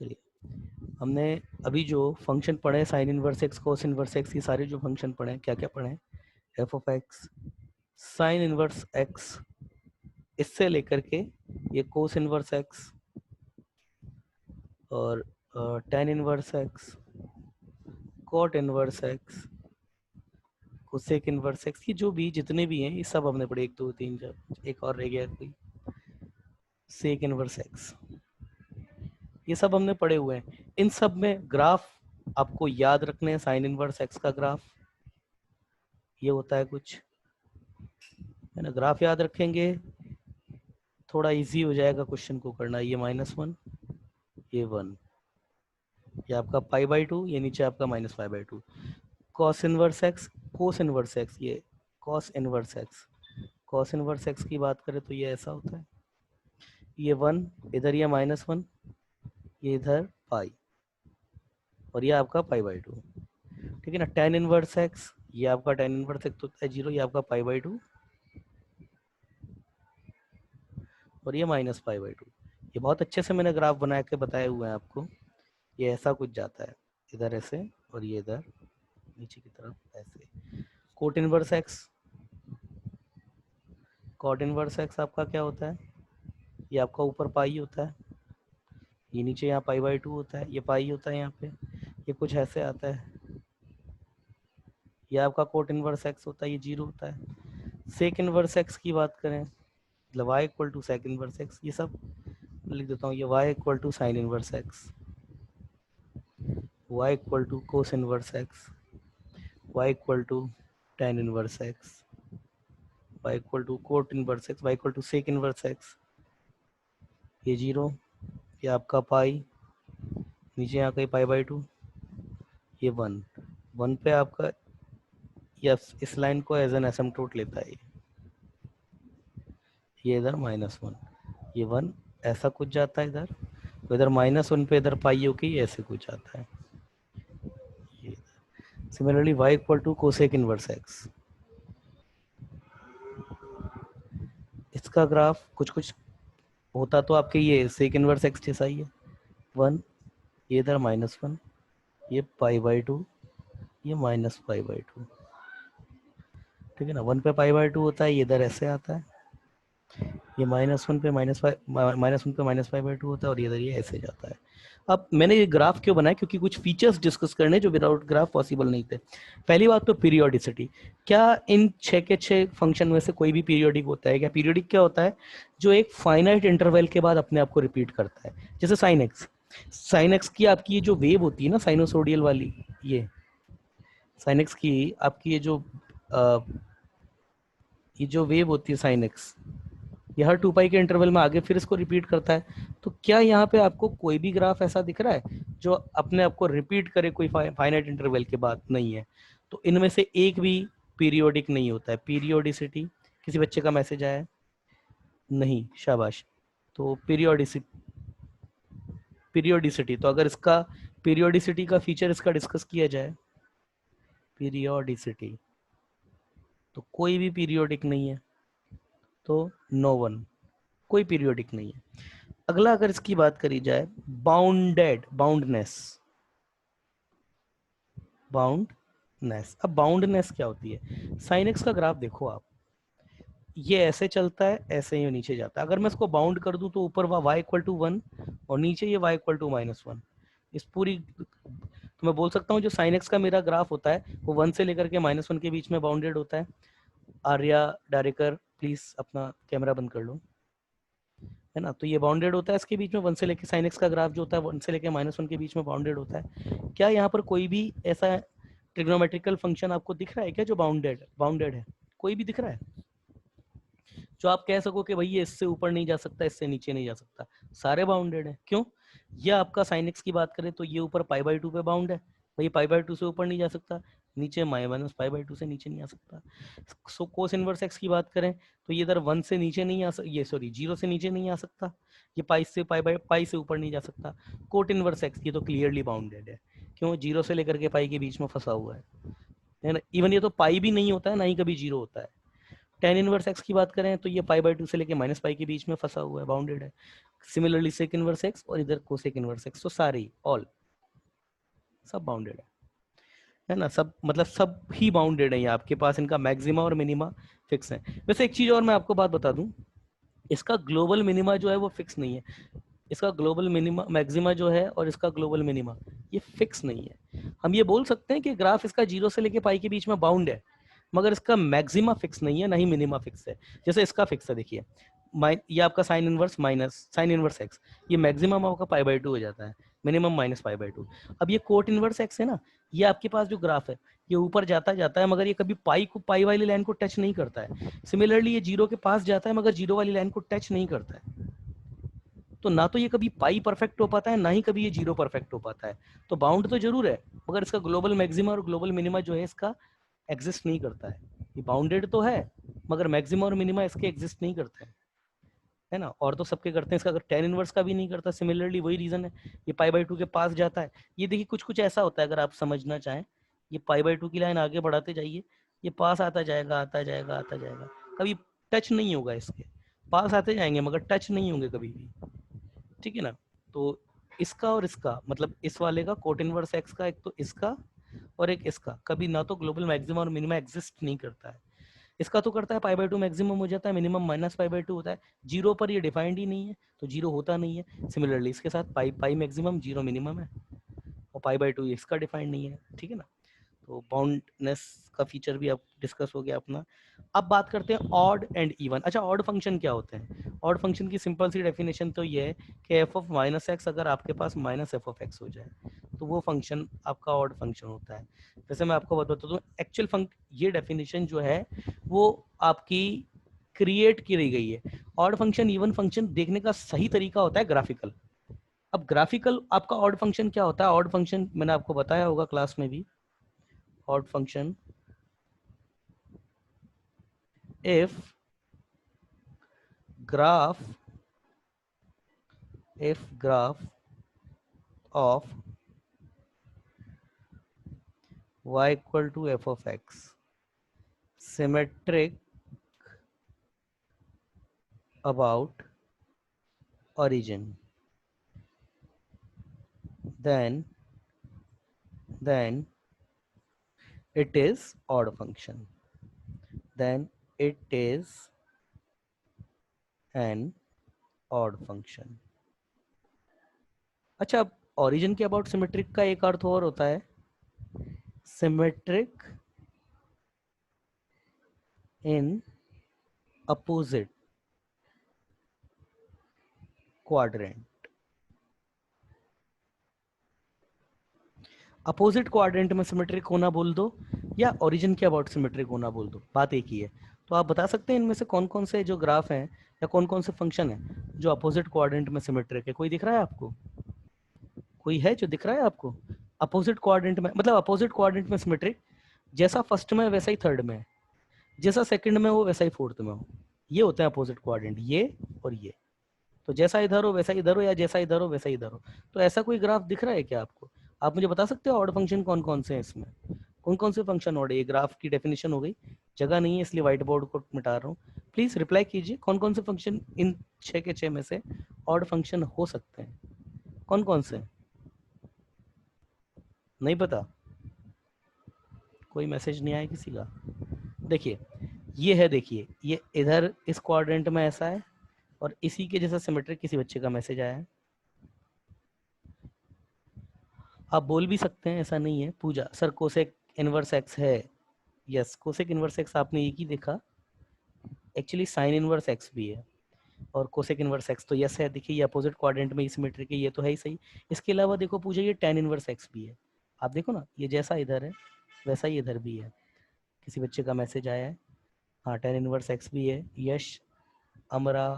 चलिए, हमने अभी जो फंक्शन पढ़े sine inverse x cos inverse x, ये सारे जो फंक्शन पढ़े क्या क्या पढ़े? F of x, sine inverse x, इससे लेकर के ये कोस इनवर्स एक्स और tan inverse x, cot inverse x, cosec inverse x, ये जो भी जितने भी हैं ये सब हमने पढ़े। 1 2 3 4, एक और रह गया कोई, सेक इनवर्स एक्स, ये सब हमने पढ़े हुए हैं। इन सब में ग्राफ आपको याद रखने हैं। साइन इनवर्स एक्स का ग्राफ ये होता है कुछ, है ना। ग्राफ याद रखेंगे, थोड़ा इजी हो जाएगा क्वेश्चन को करना। ये -1, ये 1, ये आपका π/2, ये नीचे आपका -π/2। Cos inverse x, cos inverse x, ये cos inverse x, cos inverse x की बात करें तो ये ऐसा होता है, ये 1 इधर, ये -1, ये इधर पाई, और ये आपका π/2, ठीक है ना। टेन इनवर्स एक्स, ये आपका टेन इनवर्स एक्स होता है 0, ये आपका π/2, और ये -π/2। ये बहुत अच्छे से मैंने ग्राफ बना के बताए हुए हैं आपको। ये ऐसा कुछ जाता है, इधर ऐसे, और ये इधर नीचे की तरफ ऐसे। Cot inverse x, cot inverse x आपका क्या होता है? ये आपका ऊपर पाई होता है, ये नीचे यहाँ π/2 होता है, ये पाई होता है यहाँ पे, ये कुछ ऐसे आता है। ये आपका कोट इनवर्स एक्स होता है, ये 0 होता है। सेक इनवर्स एक्स की बात करें, मतलब y equal to sec inverse x, ये सब लिख देता हूँ। ये y equal to sine inverse x, y equal to cos inverse x, y equal to tan inverse x, y equal to cot inverse x, y equal to sec inverse x, ये 0, ये आपका पाई, नीचे यहाँ कहीं π/2, ये 1, 1 पे आपका यस, इस लाइन को एज एन एसिम्पटोट लेता है ये इधर -1, ये 1 ऐसा कुछ जाता है इधर, तो इधर -1 पे इधर पाई हो के ऐसे कुछ आता है। Similarly y equal to cosec inverse x, इसका ग्राफ कुछ कुछ होता तो आपके ये सेक इनवर्स एक्स जैसा ही है। 1, ये इधर -1, ये π/2, ये -π/2, ठीक है ना। 1 पे π/2 होता है, ये इधर ऐसे आता है, ये -1 पे -1 पे -π/2 होता है, और ये इधर ये ऐसे जाता है। अब मैंने ये ग्राफ क्यों बनाया? क्योंकि कुछ फीचर्स डिस्कस करने जो विदाउट ग्राफ पॉसिबल नहीं थे। पहली बात तो पीरियोडिसिटी, क्या इन 6 के 6 फंक्शन में से कोई भी पीरियोडिक होता है क्या? पीरियोडिक क्या होता है? जो एक फाइनाइट इंटरवल के बाद अपने आप को रिपीट करता है। जैसे साइन एक्स, साइन एक्स की आपकी ये जो वेव होती है ना साइनोसोडियल वाली, ये साइन एक्स की आपकी ये जो वेव होती है साइन एक्स, ये हर 2 पाई के इंटरवल में आगे फिर इसको रिपीट करता है। तो क्या यहाँ पे आपको कोई भी ग्राफ ऐसा दिख रहा है जो अपने आप को रिपीट करे कोई फाइनाइट इंटरवल के बाद? नहीं है। तो इनमें से एक भी पीरियोडिक नहीं होता है। पीरियोडिसिटी, किसी बच्चे का मैसेज आया है? नहीं, शाबाश। तो पीरियोडिसिटी, तो अगर इसका पीरियोडिसिटी का फीचर इसका डिस्कस किया जाए, पीरियोडिसिटी, तो कोई भी पीरियोडिक नहीं है, तो नो वन, कोई पीरियोडिक नहीं है। अगला अगर इसकी बात करी जाए, बाउंडेड, बाउंडनेस, बाउंडनेस। अब बाउंडनेस क्या होती है? साइन एक्स का ग्राफ देखो आप, ये ऐसे चलता है, ऐसे ही नीचे जाता है। अगर मैं इसको बाउंड कर दूं तो ऊपर y इक्वल टू 1 और नीचे ये y इक्वल टू -1, इस पूरी, तो मैं बोल सकता हूँ जो साइन एक्स का मेरा ग्राफ होता है वो 1 से लेकर के -1 के बीच में बाउंडेड होता है। आर्या डायरेक्टर प्लीज अपना कैमरा बंद कर लो, है ना। तो ये बाउंडेड होता है इसके बीच में, 1 से लेकर साइन एक्स का ग्राफ जो होता है 1 से लेकर -1 के बीच में बाउंडेड होता है। क्या यहाँ पर कोई भी ऐसा ट्रिग्नोमेट्रिकल फंक्शन आपको दिख रहा है क्या जो बाउंडेड है? कोई भी दिख रहा है जो आप कह सको कि भाई ये इससे ऊपर नहीं जा सकता, इससे नीचे नहीं जा सकता? सारे बाउंडेड है। क्यों? ये आपका साइन एक्स की बात करें तो ये ऊपर π/2 पे बाउंड है, भाई π/2 से ऊपर नहीं जा सकता, नीचे -π/2 से नीचे नहीं आ सकता। सो कोस इनवर्स एक्स की बात करें तो ये इधर 1 से नीचे नहीं आ सकता, ये सॉरी 0 से नीचे नहीं आ सकता, ये पाई से ऊपर नहीं जा सकता। कोट इनवर्स एक्स ये तो क्लियरली बाउंडेड है। क्यों? 0 से लेकर के पाई के बीच में फंसा हुआ है ना। इवन ये तो पाई भी नहीं होता है, ना ही कभी 0 होता है। टेन इनवर्स एक्स की बात करें तो ये पाई बाई टू से लेके माइनस पाई के बीच में फंसा हुआ है, बाउंडेड है। सिमिलरली सेक इनवर्स एक्स और इधर कोसेक इनवर्स एक्स, तो सारे ऑल सब बाउंडेड है ना, सब मतलब सब ही बाउंडेड है। ये आपके पास इनका मैक्सिमा और मिनिमा फिक्स है। वैसे एक चीज और मैं आपको बात बता दूं, इसका ग्लोबल मिनिमा जो है वो फिक्स नहीं है। इसका ग्लोबल मिनिमा मैक्सिमा जो है और इसका ग्लोबल मिनिमा ये फिक्स नहीं है। हम ये बोल सकते हैं कि ग्राफ इसका 0 से लेके पाई के बीच में बाउंड है, मगर इसका मैक्सिमा फिक्स नहीं है, ना ही मिनिमा फिक्स है। जैसे इसका फिक्स है, देखिए ये आपका sign inverse minus sine inverse x, ये मैक्सिमम आपका पाई बाई टू हो जाता है, minimum minus pi by two. अब ये कोट इनवर्स एक्स है ना, ये आपके पास जो ग्राफ है ये ऊपर जाता जाता है, मगर ये कभी पाई वाली लाइन को टच नहीं करता है। सिमिलरली ये 0 के पास जाता है, मगर 0 वाली लाइन को टच नहीं करता है। तो ना तो ये कभी पाई परफेक्ट हो पाता है, ना ही कभी ये 0 परफेक्ट हो पाता है। तो बाउंड तो जरूर है, मगर इसका ग्लोबल मैक्सिमा और ग्लोबल मिनिमा जो है इसका एग्जिस्ट नहीं करता है। ये बाउंडेड तो है, मगर मैक्सिमा और मिनिमा इसके एग्जिस्ट नहीं करते हैं, है ना। और तो सबके करते हैं, इसका अगर टेन इनवर्स का भी नहीं करता। सिमिलरली वही रीजन है, ये पाई बाई टू के पास जाता है। ये देखिए कुछ कुछ ऐसा होता है, अगर आप समझना चाहें, ये पाई बाई टू की लाइन आगे बढ़ाते जाइए, ये पास आता जाएगा आता जाएगा आता जाएगा, कभी टच नहीं होगा इसके। पास आते जाएंगे मगर टच नहीं होंगे कभी भी, ठीक है ना। तो इसका और इसका मतलब इस वाले का कोट इनवर्स एक्स का, एक तो इसका और एक इसका, कभी ना तो ग्लोबल मैक्सिमम और मिनिमम एग्जिस्ट नहीं करता है। इसका तो करता है, पाई बाई टू मैक्सिमम हो जाता है, minimum minus pi by two होता है। जीरो पर ये डिफाइंड ही नहीं है, तो जीरो होता नहीं है। सिमिलरली इसके साथ पाई पाई मैक्सिमम जीरो मिनिमम है, और पाई बाई टू इसका डिफाइंड नहीं है, ठीक है ना। तो बाउंडनेस का फीचर भी अब डिस्कस हो गया अपना। अब बात करते हैं ऑड एंड इवन। अच्छा, ऑड फंक्शन क्या होते हैं? ऑड फंक्शन की सिंपल सी डेफिनेशन तो ये है कि एफ ऑफ माइनस एक्स अगर आपके पास माइनस एफ ऑफ एक्स हो जाए तो वो फंक्शन आपका ऑड फंक्शन होता है। वैसे मैं आपको बता दूं, एक्चुअल ये डेफिनेशन जो है वो आपकी क्रिएट की गई है। ऑड फंक्शन इवन फंक्शन देखने का सही तरीका होता है ग्राफिकल। अब ग्राफिकल आपका ऑड फंक्शन क्या होता है? ऑड फंक्शन मैंने आपको बताया होगा क्लास में भी। odd function if graph of y equal to f of x symmetric about origin, then it is odd function, then it is an odd function। अच्छा, अब origin के about symmetric का एक अर्थ और होता है, symmetric in opposite quadrant। Opposite quadrant में symmetric होना बोल दो या ओरिजिन के अबाउट सिमेट्रिक होना बोल दो, बात एक ही है। तो आप बता सकते हैं इनमें से कौन कौन से जो ग्राफ हैं या कौन कौन से फंक्शन हैं जो अपोजिट क्वाड्रेंट में सिमेट्रिक है? कोई दिख रहा है आपको? कोई है जो दिख रहा है आपको? अपोजिट क्वाड्रेंट में मतलब अपोजिट क्वाड्रेंट में सिमेट्रिक, जैसा फर्स्ट में वैसा ही थर्ड में, जैसा सेकंड में हो वैसा ही फोर्थ में हो, ये होते हैं अपोजिट क्वाड्रेंट, ये और ये। तो जैसा इधर हो वैसा इधर हो, या जैसा इधर हो वैसा इधर हो। तो ऐसा कोई ग्राफ दिख रहा है क्या आपको? आप मुझे बता सकते हो ऑड फंक्शन कौन कौन से हैं इसमें? कौन कौन से फंक्शन ऑड है? ये ग्राफ की डेफिनेशन हो गई, जगह नहीं है इसलिए व्हाइट बोर्ड को मिटा रहा हूँ। प्लीज रिप्लाई कीजिए, कौन कौन से फंक्शन इन 6 के 6 में से ऑड फंक्शन हो सकते हैं? कौन कौन से? नहीं पता? कोई मैसेज नहीं आया किसी का? देखिए ये है, देखिए ये इधर इस क्वाड्रेंट में ऐसा है, और इसी के जैसा सिमेट्रिक किसी बच्चे का मैसेज आया है। आप बोल भी सकते हैं, ऐसा नहीं है। पूजा सर कोसेक इनवर्स एक्स है। यस, कोसेक इनवर्स एक्स आपने एक ही देखा, एक्चुअली साइन इनवर्स एक्स भी है, और कोसेक इनवर्स एक्स तो यस है। देखिए ये अपोजिट क्वाड्रेंट में सिमेट्रिक है, ये तो है ही सही। इसके अलावा देखो पूजा, ये टेन इनवर्स एक्स भी है। आप देखो ना, ये जैसा इधर है वैसा ही इधर भी है। किसी बच्चे का मैसेज आया है, हाँ टेन इनवर्स एक्स भी है। यश अमरा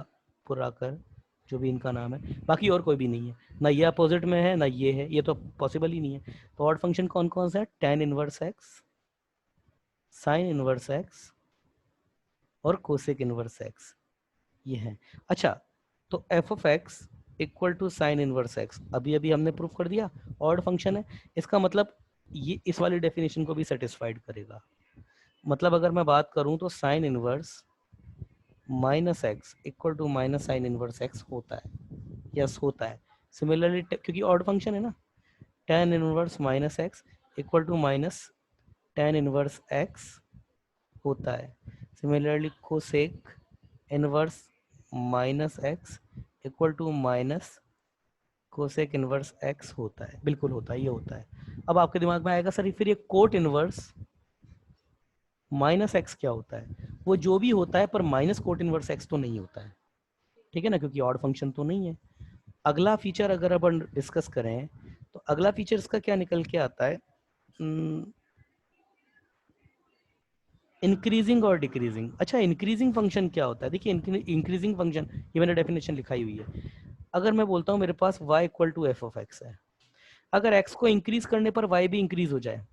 पुराकर, जो भी इनका नाम है, बाकी और कोई भी नहीं है। ना ये अपोजिट में है ना ये है, ये तो पॉसिबल ही नहीं है। तो ऑड फंक्शन कौन कौन सा है? Tan inverse x, sine inverse x और कोसेक इनवर्स एक्स, ये है। अच्छा, तो f of x equal to sine inverse x अभी अभी हमने प्रूव कर दिया ऑड फंक्शन है। इसका मतलब ये इस वाली डेफिनेशन को भी सेटिस्फाइड करेगा। मतलब अगर मैं बात करूं तो sine inverse minus x equal to minus sine inverse x होता है, यस होता है। सिमिलरली क्योंकि ऑड फंक्शन है ना, tan inverse minus x equal to minus tan inverse x होता है। Similarly cosec inverse minus x equal to minus cosec inverse x होता है, बिल्कुल होता है, ये होता है। अब आपके दिमाग में आएगा सर फिर ये कोट इनवर्स माइनस एक्स क्या होता है? वो जो भी होता है पर माइनस कोट इनवर्स एक्स तो नहीं होता है, ठीक है ना, क्योंकि ऑड फंक्शन तो नहीं है। अगला फीचर अगर अपन डिस्कस करें तो अगला फीचर इसका क्या निकल के आता है, इंक्रीजिंग और डिक्रीजिंग। अच्छा, इंक्रीजिंग फंक्शन क्या होता है? देखिए इंक्रीजिंग फंक्शन, ये मैंने डेफिनेशन लिखाई हुई है। अगर मैं बोलता हूँ मेरे पास y equal to f of x है, अगर x को इंक्रीज करने पर y भी इंक्रीज हो जाए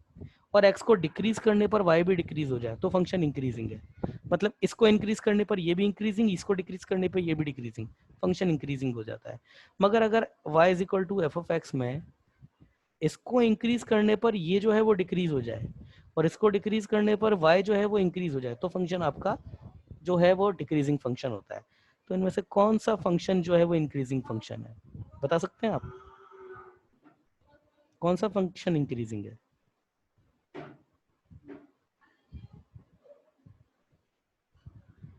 और x को डिक्रीज करने पर y भी डिक्रीज हो जाए तो फंक्शन इंक्रीजिंग है। मतलब इसको इंक्रीज करने पर ये भी इंक्रीजिंग, इसको डिक्रीज करने पर ये भी डिक्रीजिंग, फंक्शन इंक्रीजिंग हो जाता है। मगर अगर y is equal to f of x में इसको इंक्रीज करने पर ये जो है वो डिक्रीज हो जाए और इसको डिक्रीज करने पर y जो है वो इंक्रीज हो जाए तो फंक्शन आपका जो है वो डिक्रीजिंग फंक्शन होता है। तो इनमें से कौन सा फंक्शन जो है वो इंक्रीजिंग फंक्शन है, बता सकते हैं आप? कौन सा फंक्शन इंक्रीजिंग है?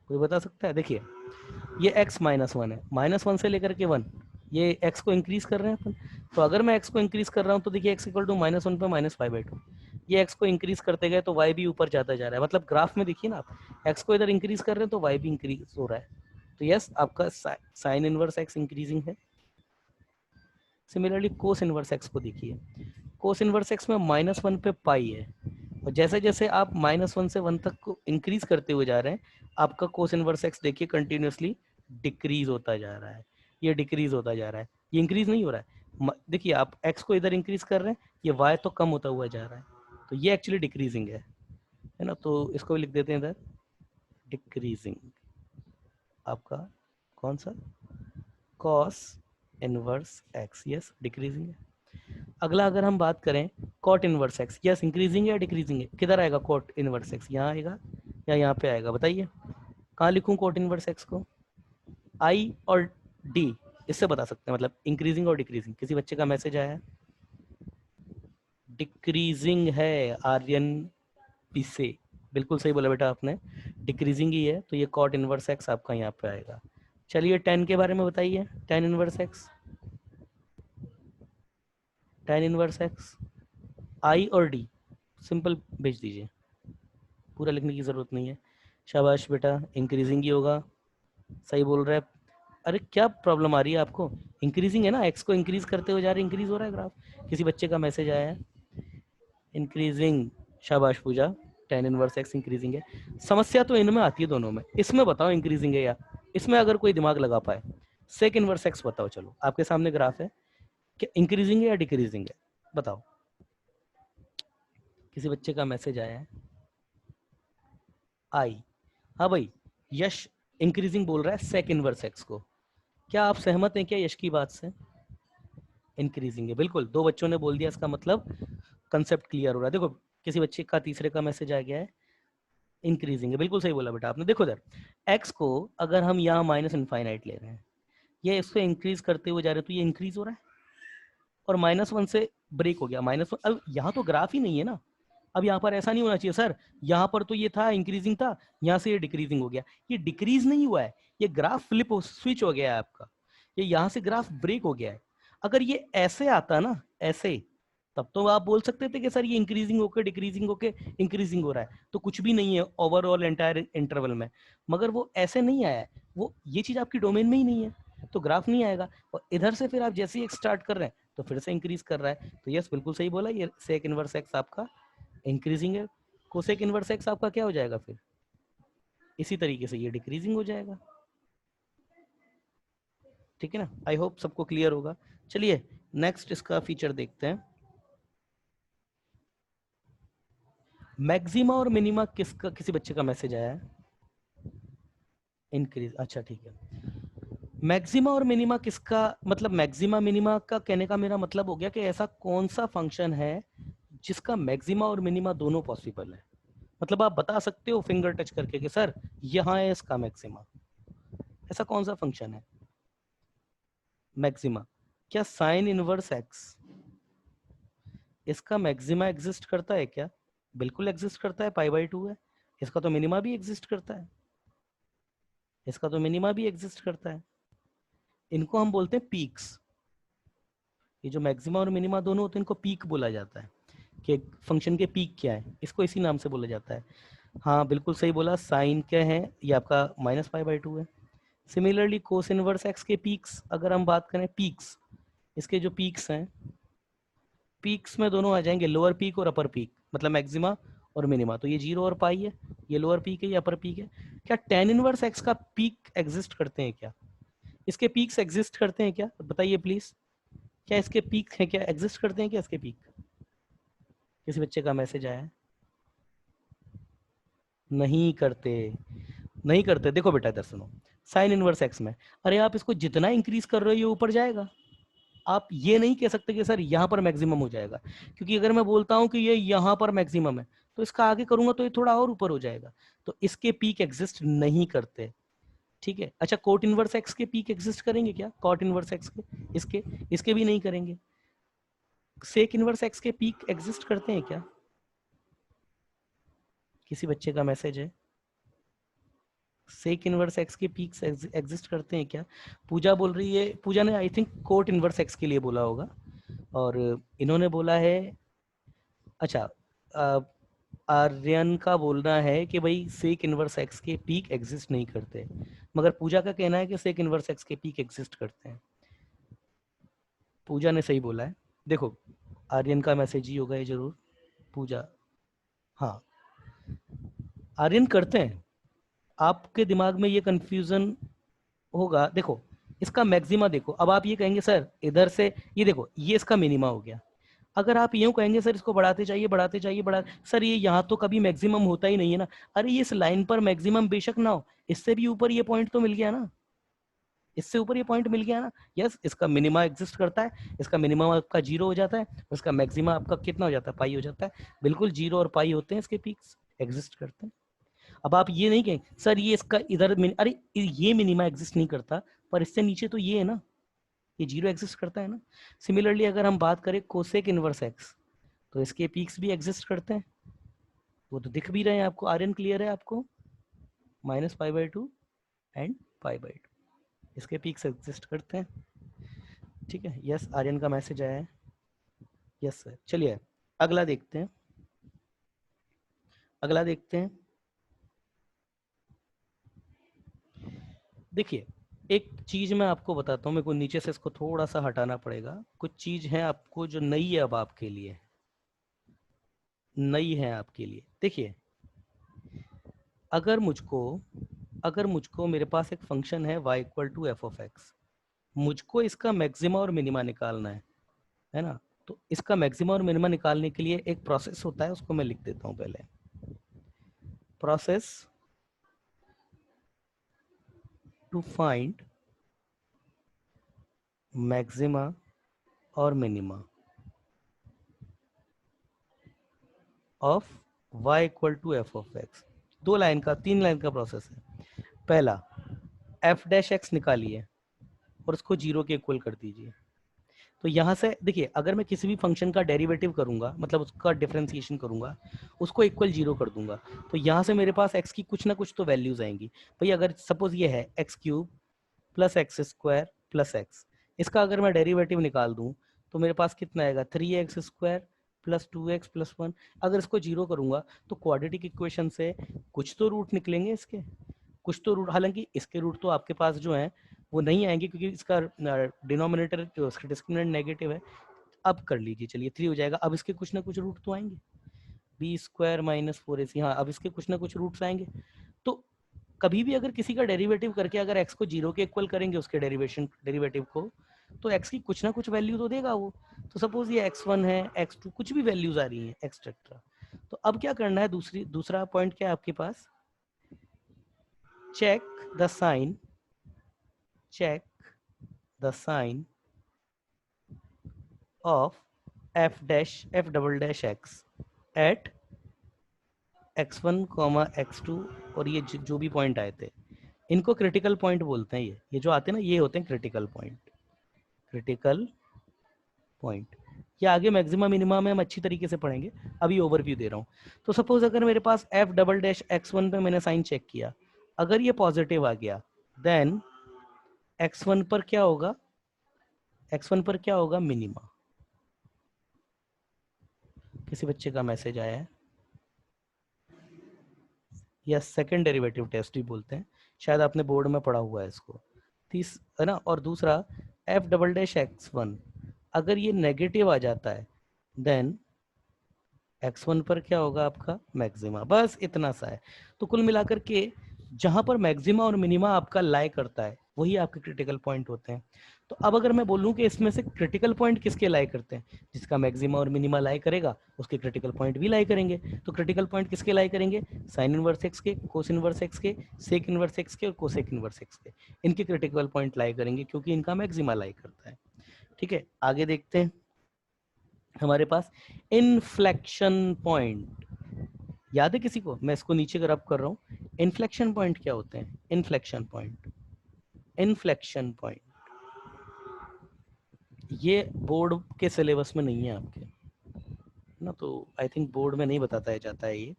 कोई बता सकता है? देखिए ये x माइनस वन है, माइनस वन से लेकर के वन, ये x को इंक्रीज कर रहे हैं अपन। तो अगर मैं x को इंक्रीज कर रहा हूँ तो देखिए x equal to minus one पे माइनस फाइव बाई टू, ये x को इंक्रीज करते गए तो y भी ऊपर जाता जा रहा है। मतलब ग्राफ में देखिए ना आप, x को इधर इंक्रीज कर रहे हैं तो y भी इंक्रीज हो रहा है। तो यस आपका साइन इनवर्स x इंक्रीजिंग है। सिमिलरली कोस इनवर्स x को देखिए, कोस इनवर्स एक्स में माइनस वन पे पाई है और जैसे जैसे आप माइनस वन से वन तक को इंक्रीज करते हुए जा रहे हैं आपका कोस इनवर्स एक्स देखिए कंटिन्यूसली डिक्रीज होता जा रहा है, ये डिक्रीज होता जा रहा है, ये इंक्रीज नहीं हो रहा है। देखिए आप एक्स को इधर इंक्रीज कर रहे हैं, ये वाई तो कम होता हुआ जा रहा है, तो ये एक्चुअली डिक्रीजिंग है ना। तो इसको भी लिख देते हैं इधर डिक्रीजिंग, आपका कौन सा cos inverse x, yes decreasing है। अगला अगर हम बात करें cot inverse x, yes increasing है या डिक्रीजिंग है? किधर आएगा कॉट इनवर्स एक्स, यहाँ आएगा या यहाँ पे आएगा? बताइए कहाँ लिखूँ कॉट इनवर्स एक्स को? आई और डी, इससे बता सकते हैं मतलब इंक्रीजिंग और डिक्रीजिंग। किसी बच्चे का मैसेज आया है? डिक्रीजिंग है आर्यन पीसे, बिल्कुल सही बोला बेटा आपने, डिक्रीजिंग ही है। तो ये कॉट इनवर्स एक्स आपका यहाँ पे आएगा। चलिए टेन के बारे में बताइए, tan inverse x, tan inverse x I और डी सिंपल भेज दीजिए, पूरा लिखने की ज़रूरत नहीं है। शाबाश बेटा, इंक्रीजिंग ही होगा, सही बोल रहा है। अरे क्या प्रॉब्लम आ रही है आपको? इंक्रीजिंग है ना, एक्स को इंक्रीज करते हुए जा रहे, इंक्रीज हो रहा है ग्राफ। किसी बच्चे का मैसेज आया है इंक्रीजिंग, शाबाश पूजा, टेन इनवर्स एक्स इंक्रीजिंग है। समस्या तो इनमें आती है दोनों में, इसमें बताओ इंक्रीजिंग है या इसमें अगर कोई दिमाग लगा पाए। सेक इनवर्स एक्स बताओ, चलो आपके सामने ग्राफ है, कि इंक्रीजिंग है या डिक्रीजिंग है, बताओ। किसी बच्चे का मैसेज आया है आई, हाँ भाई यश इंक्रीजिंग बोल रहा है सेक इनवर्स एक्स को, क्या आप सहमत हैं क्या यश की बात से? इंक्रीजिंग है, बिल्कुल, दो बच्चों ने बोल दिया, इसका मतलब कंसेप्ट क्लियर हो रहा है। देखो किसी बच्चे का तीसरे का मैसेज आ गया है इंक्रीजिंग है, बिल्कुल सही बोला बेटा आपने। देखो इधर एक्स को अगर हम यहाँ माइनस इनफाइनाइट ले रहे हैं, ये इसको इंक्रीज करते हुए जा रहे हैं तो ये इंक्रीज हो रहा है और माइनस वन से ब्रेक हो गया, माइनस वन। अब यहाँ तो ग्राफ ही नहीं है ना, अब यहाँ पर ऐसा नहीं होना चाहिए सर, यहाँ पर तो ये था इंक्रीजिंग था, यहाँ से ये डिक्रीजिंग हो गया, ये डिक्रीज नहीं हुआ है, ये ग्राफ फ्लिप स्विच हो गया है आपका, ये यहाँ से ग्राफ ब्रेक हो गया है। अगर ये ऐसे आता ना, ऐसे, तब तो आप बोल सकते थे कि सर ये इंक्रीजिंग होकर डिक्रीजिंग होकर इंक्रीजिंग हो रहा है तो कुछ भी नहीं है ओवरऑल एंटायर इंटरवल में। मगर वो ऐसे नहीं आया है, वो ये चीज आपकी डोमेन में ही नहीं है तो ग्राफ नहीं आएगा। और इधर से फिर आप जैसे ही स्टार्ट कर रहे हैं तो फिर से इंक्रीज कर रहा है, तो यस बिल्कुल सही बोला, ये सेक इनवर्स एक्स आपका इंक्रीजिंग है। कोसेक इनवर्स एक्स आपका क्या हो जाएगा फिर? इसी तरीके से ये डिक्रीजिंग हो जाएगा, ठीक है ना। आई होप सबको क्लियर होगा। चलिए नेक्स्ट इसका फीचर देखते हैं। मैक्सिमा और मिनिमा किसका, किसी बच्चे का मैसेज आया है इंक्रीज, अच्छा ठीक है। मैक्सिमा और मिनिमा किसका, मतलब मैक्सिमा मिनिमा का कहने का मेरा मतलब हो गया कि ऐसा कौन सा फंक्शन है जिसका मैक्सिमा और मिनिमा दोनों पॉसिबल है। मतलब आप बता सकते हो फिंगर टच करके कि सर यहाँ है इसका मैक्सिमा, ऐसा कौन सा फंक्शन है? मैक्सिमा। क्या साइन इनवर्स एक्स इसका मैक्सिमा एग्जिस्ट करता है क्या? बिल्कुल एग्जिस्ट करता है, पाई/2 है। इसका तो मिनिमा भी एग्जिस्ट करता है, इसका तो मिनिमा भी एग्जिस्ट करता है। इनको हम बोलते हैं पीक्स। ये जो मैक्सिमा और मिनिमा दोनों होते हैं इनको पीक बोला जाता है, कि फंक्शन के पीक क्या है, इसको इसी नाम से बोला जाता है। हाँ बिल्कुल सही बोला, साइन क्या है, ये आपका -पाई/2 है। सिमिलरली कोस इनवर्स एक्स के पीक्स, अगर हम बात करें पीक्स, इसके जो पीक्स हैं, पीक्स में दोनों आ जाएंगे, लोअर पीक और अपर पीक, मतलब मैक्सिमा और मिनिमा। तो ये 0 और पाई है, ये लोअर पीक है, ये अपर पीक है। क्या टेन इनवर्स एक्स का पीक एग्जिस्ट करते हैं क्या? इसके पीक्स एग्जिस्ट करते हैं क्या, बताइए प्लीज। क्या इसके पीक हैं, क्या एग्जिस्ट करते हैं क्या इसके पीक? किसी बच्चे का मैसेज आया है? नहीं करते, नहीं करते। देखो बेटा इधर सुनो, साइन इनवर्स एक्स में, अरे आप इसको जितना इंक्रीज कर रहे हो ये ऊपर जाएगा। आप ये नहीं कह सकते कि सर यहाँ पर मैक्सिमम हो जाएगा, क्योंकि अगर मैं बोलता हूँ कि ये यहाँ पर मैक्सिमम है तो इसका आगे करूंगा तो ये थोड़ा और ऊपर हो जाएगा। तो इसके पीक एग्जिस्ट नहीं करते, ठीक है। अच्छा, कोट इनवर्स एक्स के पीक एग्जिस्ट करेंगे क्या? कॉट इनवर्स एक्स के, इसके इसके भी नहीं करेंगे। सेक इनवर्स एक्स के पीक एग्जिस्ट करते हैं क्या? किसी बच्चे का मैसेज है? सेक इनवर्स एक्स के पीक्स एग्जिस्ट करते हैं क्या? पूजा बोल रही है, पूजा ने I think coat inverse x के लिए बोला होगा, और इन्होंने बोला है, अच्छा, आर्यन का बोलना है कि भाई सेक इनवर्स एक्स के पीक एग्जिस्ट नहीं करते, मगर पूजा का कहना है कि सेक इनवर्स एक्स के पीक एग्जिस्ट करते हैं। पूजा ने सही बोला है। देखो, आर्यन का मैसेज ही होगा ये जरूर, पूजा। हाँ, आर्यन करते हैं। आपके दिमाग में ये कंफ्यूजन होगा। देखो, इसका मैक्सिमा देखो, अब आप ये कहेंगे सर इधर से, ये देखो ये इसका मिनिमा हो गया। अगर आप यूं कहेंगे सर इसको बढ़ाते चाहिए बढ़ाते चाहिए सर ये यहाँ तो कभी मैक्सिमम होता ही नहीं है ना। अरे ये इस लाइन पर मैक्सिमम बेशक ना हो, इससे भी ऊपर ये पॉइंट तो मिल गया ना, इससे ऊपर ये पॉइंट मिल गया ना। यस, इसका मिनिमा एग्जिस्ट करता है, इसका मिनिमम आपका 0 हो जाता है, इसका मैक्सिमा आपका कितना हो जाता है? पाई हो जाता है। बिल्कुल 0 और पाई होते हैं इसके पीक्स, एग्जिस्ट करते हैं। अब आप ये नहीं कहें सर ये इसका इधर अरे ये मिनिमा एग्जिस्ट नहीं करता, पर इससे नीचे तो ये है ना, ये 0 एग्जिस्ट करता है ना। सिमिलरली अगर हम बात करें कोसेक इनवर्स एक्स, तो इसके पीक्स भी एग्जिस्ट करते हैं, वो तो दिख भी रहे हैं आपको। आर्यन क्लियर है आपको? -पाई/2 एंड पाई/2, इसके पीक्स एग्जिस्ट करते हैं, ठीक है। यस, आर्यन का मैसेज आया है। यस सर, चलिए अगला देखते हैं, अगला देखते हैं। देखिए, एक चीज मैं आपको बताता हूँ, मेरे को नीचे से इसको थोड़ा सा हटाना पड़ेगा। कुछ चीज है आपको जो नई है, अब आपके लिए नई है आपके लिए। देखिए, अगर मुझको अगर मुझको मेरे पास एक फंक्शन है y=f(x), मुझको इसका मैक्सिमा और मिनिमा निकालना है ना। तो इसका मैक्सिमा और मिनिमा निकालने के लिए एक प्रोसेस होता है, उसको मैं लिख देता हूँ पहले। प्रोसेस टू फाइंड मैक्सिमा और मिनिमा ऑफ y=f(x). 2 लाइन का, 3 लाइन का प्रोसेस है। पहला, f'(x) निकालिए और उसको 0 के इक्वल कर दीजिए। तो यहाँ से देखिए, अगर मैं किसी भी फंक्शन का डेरिवेटिव करूंगा, मतलब उसका डिफरेंशिएशन करूंगा, उसको इक्वल 0 कर दूंगा, तो यहाँ से मेरे पास x की कुछ ना कुछ तो वैल्यूज आएंगी। भाई अगर सपोज ये है x³ + x² + x, इसका अगर मैं डेरिवेटिव निकाल दूं तो मेरे पास कितना आएगा? 3x² + 2x + 1। अगर इसको 0 करूंगा तो क्वाड्रेटिक इक्वेशन से कुछ तो रूट निकलेंगे इसके, कुछ तो रूट। हालांकि इसके रूट तो आपके पास जो है वो नहीं आएंगे, क्योंकि इसका डिनोमिनेटर जो इसका डिस्क्रिमिनेंट नेगेटिव है। अब कर लीजिए, चलिए 3 हो जाएगा। अब इसके कुछ ना कुछ रूट तो आएंगे, b² - 4ac। हाँ, अब इसके कुछ ना कुछ रूट्स आएंगे। तो कभी भी अगर किसी का डेरिवेटिव करके अगर x को 0 के इक्वल करेंगे, उसके डेरिवेटिव को, तो x की कुछ ना कुछ वैल्यू तो देगा वो। तो सपोज ये x1 है, x2, कुछ भी वैल्यूज आ रही हैं एक्सेट्रा। तो अब क्या करना है, दूसरा पॉइंट क्या है आपके पास? check the sign check the sign of f'(x) at x1, x2, और ये जो भी पॉइंट आए थे, इनको क्रिटिकल पॉइंट बोलते हैं। ये जो आते हैं ना, ये होते हैं क्रिटिकल पॉइंट। क्रिटिकल पॉइंट ये आगे मैक्सिमम मिनिमम में हम अच्छी तरीके से पढ़ेंगे, अभी ओवरव्यू दे रहा हूँ। तो सपोज अगर मेरे पास एफ डबल डैश x1 पे मैंने साइन चेक किया, अगर ये पॉजिटिव आ गया, देन x1 पर क्या होगा, x1 पर क्या होगा, मिनिमा। किसी बच्चे का मैसेज आया है, या सेकंड डेरिवेटिव टेस्ट भी बोलते हैं, शायद आपने बोर्ड में पढ़ा हुआ है इसको। तीस है ना। और दूसरा एफ डबल डैश x1, अगर ये नेगेटिव आ जाता है, देन x1 पर क्या होगा आपका, मैक्सिमा। बस इतना सा है। तो कुल मिलाकर के जहां पर मैक्सिमा और मिनिमा आपका लाई करता है, वही आपके क्रिटिकल पॉइंट होते हैं। तो अब अगर मैं बोलूं कि इसमें से क्रिटिकल पॉइंट किसके लाई करते हैं, जिसका मैक्सिमा और मिनिमा लाई करेगा उसके क्रिटिकल पॉइंट भी लाई करेंगे। तो क्रिटिकल पॉइंट किसके लाई करेंगे, साइन इनवर्स एक्स के, कोस इनवर्स एक्स के, सेक इनवर्स एक्स के और कोसेक इनवर्स एक्स के। इनके क्रिटिकल पॉइंट लाई करेंगे क्योंकि इनका मैक्सिमा लाई करता है। ठीक है, आगे देखते हैं। हमारे पास इनफ्लेक्शन पॉइंट याद है किसी को, मैं इसको नीचे रब कर रहा हूं। इन्फ्लेक्शन पॉइंट क्या होते हैं, इन्फ्लेक्शन पॉइंट, इन्फ्लेक्शन पॉइंट ये बोर्ड के सिलेबस में नहीं है आपके ना, तो आई थिंक बोर्ड में नहीं बताया जाता है ये।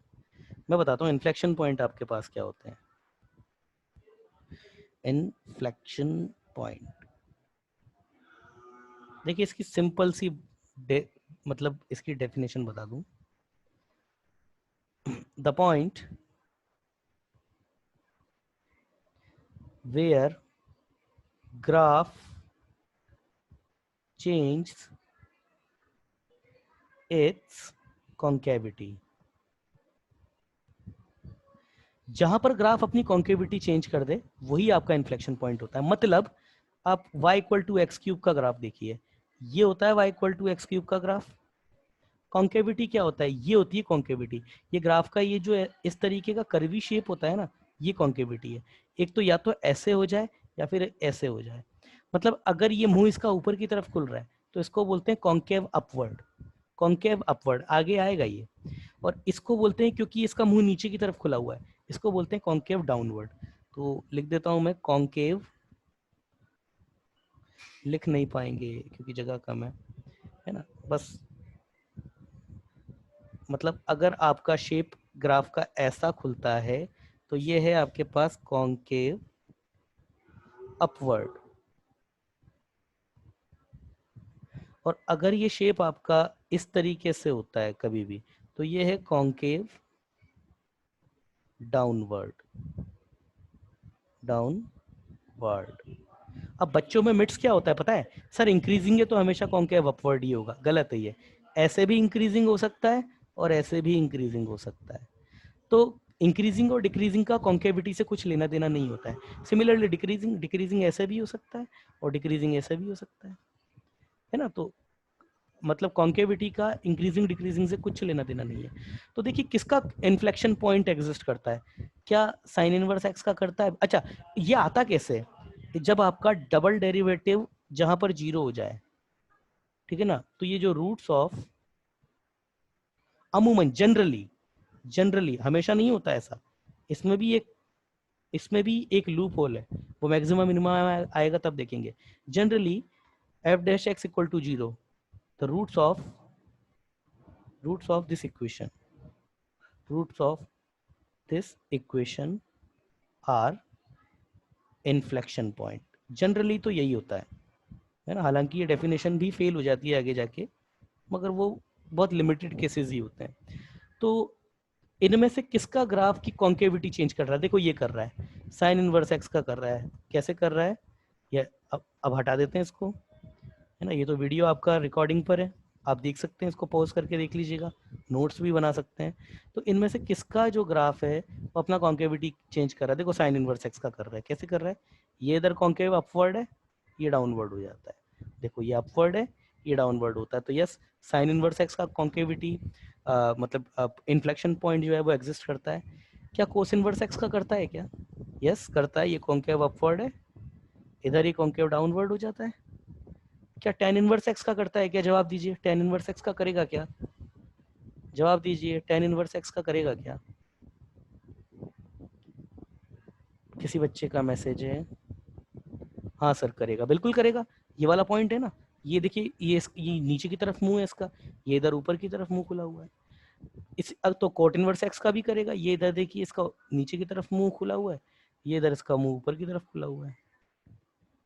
मैं बताता हूँ इन्फ्लेक्शन पॉइंट आपके पास क्या होते हैं। इन्फ्लेक्शन पॉइंट देखिए, इसकी सिंपल सी मतलब इसकी डेफिनेशन बता दूं। The point where graph changes its concavity, जहां पर ग्राफ अपनी कॉन्केविटी चेंज कर दे वही आपका इन्फ्लेक्शन पॉइंट होता है। मतलब आप y equal to x cube का ग्राफ देखिए, ये होता है y equal to x cube का ग्राफ। कॉन्केविटी क्या होता है, ये होती है कॉन्केविटी। ये ग्राफ का ये जो है इस तरीके का कर्वी शेप होता है ना, ये कॉन्केविटी है। एक तो या तो ऐसे हो जाए या फिर ऐसे हो जाए। मतलब अगर ये मुंह इसका ऊपर की तरफ खुल रहा है तो इसको बोलते हैं कॉन्केव अपवर्ड, कॉन्केव अपवर्ड आगे आएगा ये। और इसको बोलते हैं, क्योंकि इसका मुंह नीचे की तरफ खुला हुआ है, इसको बोलते हैं कॉन्केव डाउनवर्ड। तो लिख देता हूं मैं कॉन्केव, लिख नहीं पाएंगे क्योंकि जगह कम है ना। बस मतलब अगर आपका शेप ग्राफ का ऐसा खुलता है तो ये है आपके पास कॉन्केव अपवर्ड। और अगर ये शेप आपका इस तरीके से होता है कभी भी, तो ये है कॉन्केव डाउनवर्ड, डाउनवर्ड। अब बच्चों में मिट्स क्या होता है पता है, सर इंक्रीजिंग है तो हमेशा कॉन्केव अपवर्ड ही होगा। गलत है ये, ऐसे भी इंक्रीजिंग हो सकता है और ऐसे भी इंक्रीजिंग हो सकता है। तो इंक्रीजिंग और डिक्रीजिंग का कॉन्केविटी से कुछ लेना देना नहीं होता है। सिमिलरली डिक्रीजिंग, डिक्रीजिंग ऐसे भी हो सकता है और डिक्रीजिंग ऐसे भी हो सकता है ना। तो मतलब कॉन्केविटी का इंक्रीजिंग डिक्रीजिंग से कुछ लेना देना नहीं है। तो देखिए किसका इन्फ्लेक्शन पॉइंट एग्जिस्ट करता है, क्या साइन इनवर्स एक्स का करता है। अच्छा, ये आता कैसे है, जब आपका डबल डेरिवेटिव जहां पर जीरो हो जाए, ठीक है ना। तो ये जो रूट्स ऑफ, अमूमन जनरली, जनरली हमेशा नहीं होता ऐसा, इसमें भी एक, इसमें भी एक लूप होल है, वो मैक्सिमम मिनिमम आएगा तब देखेंगे। Generally f dash x equal to zero, the roots of this equation, roots of this equation are inflection point. Generally तो यही होता है ना। हालांकि ये डेफिनेशन भी फेल हो जाती है आगे जाके, मगर वो बहुत लिमिटेड केसेस ही होते हैं। तो इनमें से किसका ग्राफ की कॉन्केविटी चेंज कर रहा है, देखो ये कर रहा है, साइन इनवर्स एक्स का कर रहा है। कैसे कर रहा है ये, अब हटा देते हैं इसको, है ना। ये तो वीडियो आपका रिकॉर्डिंग पर है, आप देख सकते हैं, इसको पॉज करके देख लीजिएगा, नोट्स भी बना सकते हैं। तो इनमें से किसका जो ग्राफ है वो अपना कॉन्केविटी चेंज कर रहा है, देखो साइन इनवर्स एक्स का कर रहा है। कैसे कर रहा है, ये इधर कॉन्केव अपवर्ड है, ये डाउनवर्ड हो जाता है। देखो ये अपवर्ड है, ये डाउनवर्ड होता है। तो यस, साइन इनवर्स एक्स का कॉन्केविटी मतलब इन्फ्लेक्शन पॉइंट जो है वो एग्जिस्ट करता है। क्या कोस इनवर्स एक्स का करता है क्या, यस करता है। ये कॉन्केव अपवर्ड है, इधर ही कॉन्केव डाउनवर्ड हो जाता है। क्या tan इनवर्स एक्स का करता है क्या, जवाब दीजिए, tan इनवर्स एक्स का करेगा क्या, जवाब दीजिए, tan इनवर्स एक्स का करेगा क्या। किसी बच्चे का मैसेज है, हाँ सर करेगा, बिल्कुल करेगा, ये वाला पॉइंट है ना। ये देखिए, ये नीचे की तरफ मुंह है इसका, ये इधर ऊपर की तरफ मुंह खुला हुआ है। इस अब तो कोट इनवर्स एक्स का भी करेगा, ये इधर देखिए इसका नीचे की तरफ मुंह खुला हुआ है, ये इधर इसका मुंह ऊपर की तरफ खुला हुआ है।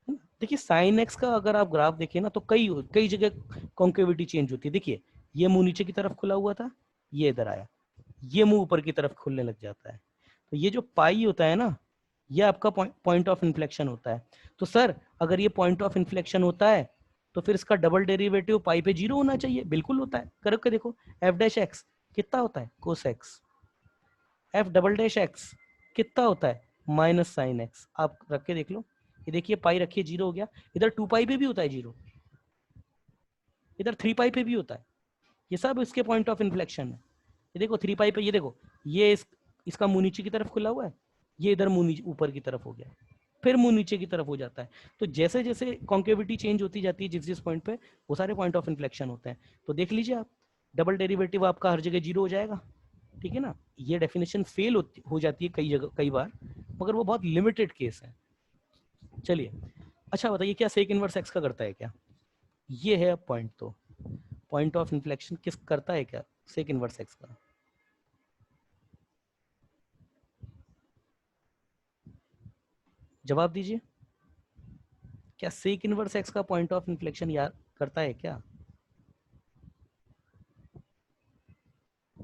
देखिए साइन एक्स का अगर आप ग्राफ देखिए ना, तो कई कई जगह कॉन्केविटी चेंज होती है। देखिए ये मुंह नीचे की तरफ खुला हुआ था, ये इधर आया, ये मुंह ऊपर की तरफ खुलने लग जाता है। तो ये जो पाई होता है ना, ये आपका पॉइंट ऑफ इन्फ्लेक्शन होता है। तो सर अगर ये पॉइंट ऑफ इन्फ्लेक्शन होता है, तो फिर इसका डबल डेरिवेटिव पाई पे 0 होना चाहिए। बिल्कुल होता है, करके देखो। एफ डैश एक्स कितना होता है, cos x. F double dash x कितना होता है, माइनस साइन एक्स। आप रख के देख लो, ये देखिए पाई रखिए 0 हो गया। इधर 2 पाई पे भी होता है 0, इधर 3 पाई पे भी होता है। ये सब इसके पॉइंट ऑफ इन्फ्लेक्शन है। ये देखो 3 पाई पे, ये देखो ये इसका मुंह नीचे की तरफ खुला हुआ है, ये इधर मुंह ऊपर की तरफ हो गया, फिर मुंह नीचे की तरफ हो जाता है। तो जैसे जैसे कॉन्केविटी चेंज होती जाती है जिस जिस पॉइंट पे, वो सारे पॉइंट ऑफ इन्फ्लेक्शन होते हैं। तो देख लीजिए आप, डबल डेरिवेटिव आपका हर जगह 0 हो जाएगा, ठीक है ना। ये डेफिनेशन फेल हो जाती है कई जगह कई बार, मगर वो बहुत लिमिटेड केस है। चलिए, अच्छा बताइए क्या सेक इनवर्स एक्स का करता है क्या? ये है पॉइंट। तो पॉइंट ऑफ इन्फ्लेक्शन किस करता है क्या, सेक इनवर्स एक्स का? जवाब दीजिए, क्या सेक इनवर्स एक्स का पॉइंट ऑफ इन्फ्लेक्शन यार करता है क्या?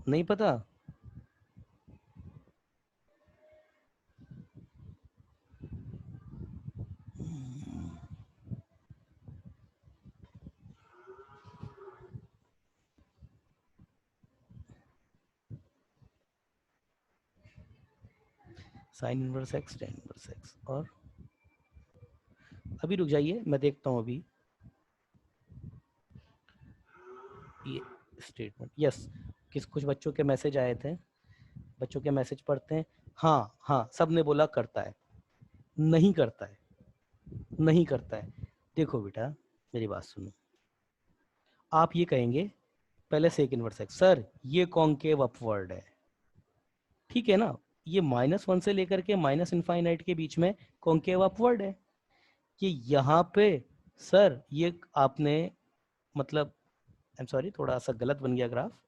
नहीं पता? Sign inverse x, tan inverse x, और अभी रुक जाइए मैं देखता हूँ अभी। ये स्टेटमेंट, यस, किस कुछ बच्चों के मैसेज आए थे, बच्चों के मैसेज पढ़ते हैं। हाँ हाँ, सब ने बोला करता है, नहीं करता है, नहीं करता है। देखो बेटा, मेरी बात सुनो। आप ये कहेंगे पहले सेक इनवर्स एक्स, सर ये कॉन्केव अपवर्ड है, ठीक है ना। ये -1 से लेकर के माइनस इनफाइनाइट के बीच में कॉन्केव अपवर्ड है। कि यहाँ पे सर ये आपने, मतलब आई एम सॉरी, थोड़ा सा गलत बन गया ग्राफ।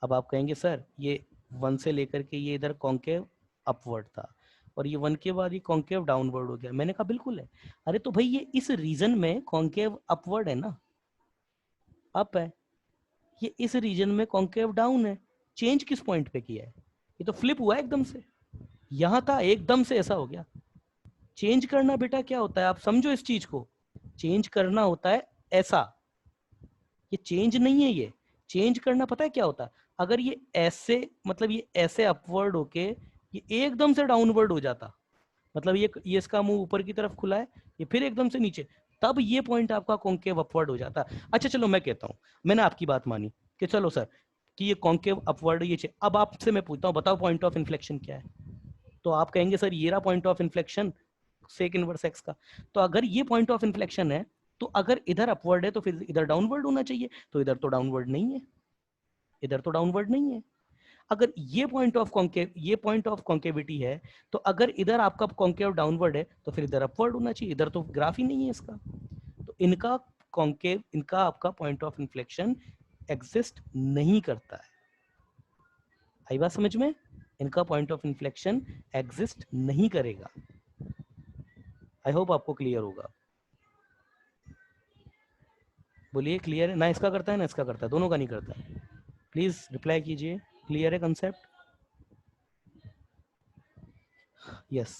अब आप कहेंगे सर ये 1 से लेकर के ये इधर कॉन्केव अपवर्ड था, और ये 1 के बाद ये कॉन्केव डाउनवर्ड हो गया। मैंने कहा बिल्कुल है। अरे तो भाई ये इस रीजन में कॉन्केव अपवर्ड है ना, अप है। ये इस रीजन में कॉन्केव डाउन है। चेंज किस पॉइंट पे किया है? ये तो फ्लिप हुआ एकदम से, यहाँ था एकदम से ऐसा हो गया। चेंज करना बेटा क्या होता है, आप समझो इस चीज को। चेंज करना होता है ऐसा, ये चेंज नहीं है। ये चेंज करना पता है क्या होता है? अगर ये ऐसे, मतलब ये ऐसे अपवर्ड होके ये एकदम से डाउनवर्ड हो जाता, मतलब ये इसका मुंह ऊपर की तरफ खुला है, ये फिर एकदम से नीचे, तब ये पॉइंट आपका कॉन्केव अपवर्ड हो जाता। अच्छा चलो मैं कहता हूं, मैंने आपकी बात मानी कि चलो सर कि ये कॉन्केव अपवर्ड ये। अब आपसे मैं पूछता हूं, बताओ पॉइंट ऑफ इन्फ्लेक्शन क्या है? तो आप कहेंगे सर ये रहा point of inflection sec inverse x का। तो अगर ये पॉइंट ऑफ इन्फ्लेक्शन है, तो अगर इधर अपवर्ड है तो फिर इधर डाउनवर्ड होना चाहिए। तो इधर तो डाउनवर्ड नहीं है, इधर तो डाउनवर्ड नहीं है। अगर ये पॉइंट ऑफ कॉन्केविटी है, तो अगर इधर आपका कॉन्केव डाउनवर्ड है तो फिर इधर अपवर्ड होना चाहिए। इधर तो ग्राफ ही नहीं है इसका। तो इनका कॉन्केव, इनका आपका पॉइंट ऑफ इन्फ्लेक्शन एग्जिस्ट नहीं करता है। आई बात समझ में? इनका पॉइंट ऑफ इन्फ्लेक्शन एग्जिस्ट नहीं करेगा। आई होप आपको क्लियर होगा। बोलिए क्लियर है ना? इसका करता है ना इसका करता है, दोनों का नहीं करता है। प्लीज रिप्लाई कीजिए, क्लियर है कंसेप्ट? यस।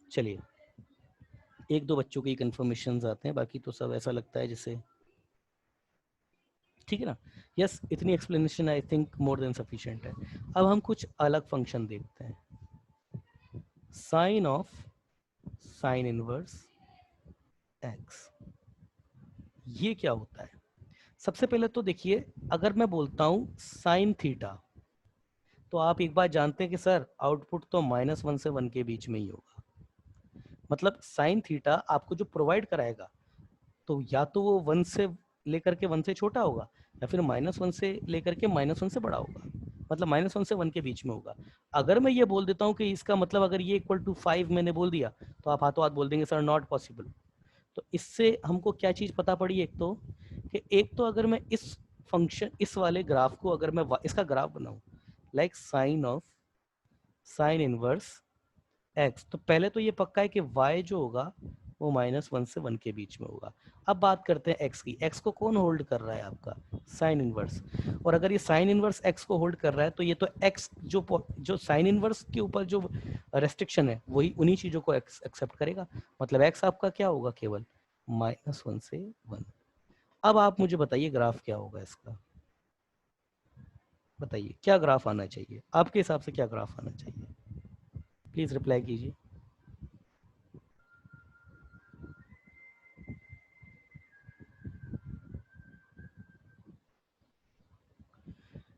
चलिए, एक दो बच्चों के कंफर्मेशन आते हैं, बाकी तो सब ऐसा लगता है जैसे ठीक है ना। यस, इतनी explanation I think more than sufficient है। अब हम कुछ अलग फंक्शन देखते हैं। Sine of sine inverse x, ये क्या होता है? सबसे पहले तो देखिए, अगर मैं बोलता हूं साइन थीटा, तो आप एक बात जानते हैं कि सर आउटपुट तो -1 से 1 के बीच में ही होगा। मतलब साइन थीटा आपको जो प्रोवाइड कराएगा, तो या तो वो 1 से लेकर के 1 से छोटा होगा, या फिर -1 से लेकर के -1 से बड़ा होगा। मतलब -1 से 1 के बीच में होगा। अगर मैं ये बोल देता हूँ कि इसका मतलब अगर ये इक्वल टू 5 मैंने बोल दिया, तो आप हाथों हाथ बोल देंगे सर नॉट पॉसिबल। तो इससे हमको क्या चीज़ पता पड़ी, एक तो कि एक तो अगर मैं इस फंक्शन, इस वाले ग्राफ को अगर मैं इसका ग्राफ बनाऊं, लाइक साइन इनवर्स एक्स, तो पहले तो ये पक्का है कि y जो होगा वो -1 से 1 के बीच में होगा। अब बात करते हैं x की। x को कौन होल्ड कर रहा है? आपका साइन इनवर्स। और अगर ये साइन इनवर्स x को होल्ड कर रहा है, तो ये तो x जो साइन इनवर्स के ऊपर जो रेस्ट्रिक्शन है, वही उन्हीं चीजों को एक्सेप्ट करेगा। मतलब x आपका क्या होगा? केवल -1 से 1। अब आप मुझे बताइए ग्राफ क्या होगा इसका। बताइए क्या ग्राफ आना चाहिए आपके हिसाब से? क्या ग्राफ आना चाहिए? प्लीज रिप्लाई कीजिए।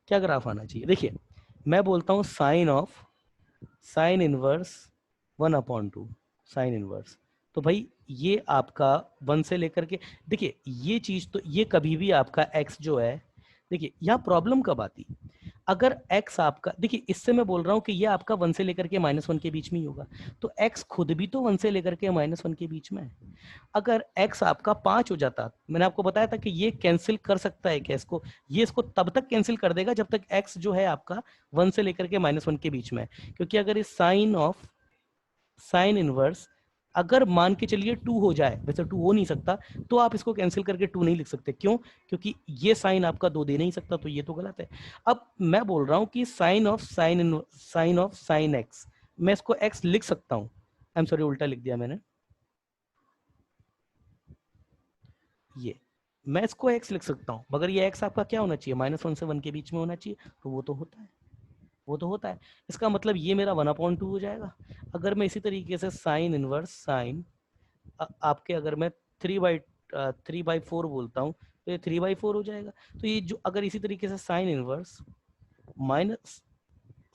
क्या ग्राफ आना चाहिए? देखिए, मैं बोलता हूँ साइन इनवर्स 1/2 साइन इनवर्स। तो भाई ये आपका 1 से लेकर के, देखिए ये चीज तो ये कभी भी आपका x जो है, देखिए यहाँ प्रॉब्लम कब आती, अगर x आपका, देखिए इससे मैं बोल रहा हूँ कि ये आपका 1 से लेकर के -1 के बीच में ही होगा, तो x खुद भी तो 1 से लेकर के -1 के बीच में है। अगर x आपका 5 हो जाता, मैंने आपको बताया था कि ये कैंसिल कर सकता है क्या इसको, ये इसको तब तक कैंसिल कर देगा जब तक x जो है आपका 1 से लेकर के -1 के बीच में है। क्योंकि अगर इस साइन इनवर्स अगर मान के चलिए 2 हो जाए, वैसे 2 हो नहीं सकता, तो आप इसको कैंसिल करके 2 नहीं लिख सकते। क्यों? क्योंकि ये साइन आपका 2 दे नहीं सकता, तो ये तो गलत है। अब मैं बोल रहा हूं कि साइन ऑफ साइन एक्स, मैं इसको x लिख सकता हूं। आई एम सॉरी, उल्टा लिख दिया मैंने। ये मैं इसको x लिख सकता हूं, मगर ये x आपका क्या होना चाहिए? -1 से 1 के बीच में होना चाहिए, तो वो तो होता है, वो तो होता है। इसका मतलब ये मेरा 1/2 हो जाएगा। अगर मैं इसी तरीके से साइन इनवर्स साइन आपके, अगर मैं 3/4 बोलता हूँ, तो ये 3/4 हो जाएगा। तो ये जो, अगर इसी तरीके से sine inverse minus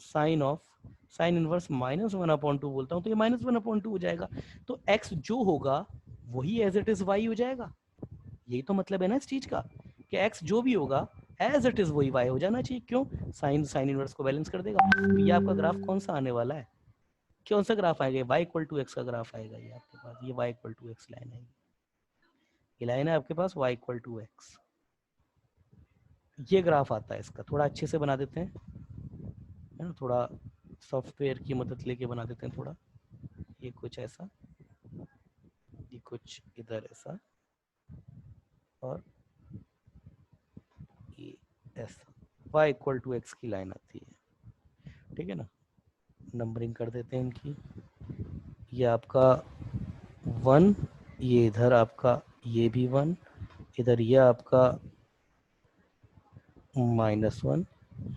sine of sine inverse -1/2 बोलता हूँ, तो ये -1/2 हो जाएगा। तो x जो होगा वही एज इट इज y हो जाएगा। यही तो मतलब है ना इस चीज का, कि x जो भी होगा एज इट इज वही y हो जाना चाहिए। क्यों? साइन साइन इनवर्स को बैलेंस कर देगा। तो ये आपका ग्राफ कौन सा आने वाला है? कौन सा ग्राफ आएगा? y इक्वल टू एक्स का ग्राफ आएगा ये आपके पास। ये y equal to x line आएगी, ये लाइन है आपके पास y इक्वल टू एक्स। ये ग्राफ आता है इसका। थोड़ा अच्छे से बना देते हैं, है ना, थोड़ा सॉफ्टवेयर की मदद लेके बना देते हैं थोड़ा। ये कुछ ऐसा, ये कुछ इधर ऐसा, और ये ऐसा। y इक्वल टू एक्स की लाइन आती है, ठीक है ना। नंबरिंग कर देते हैं इनकी। ये आपका 1, ये इधर आपका, ये भी 1, इधर ये आपका -1,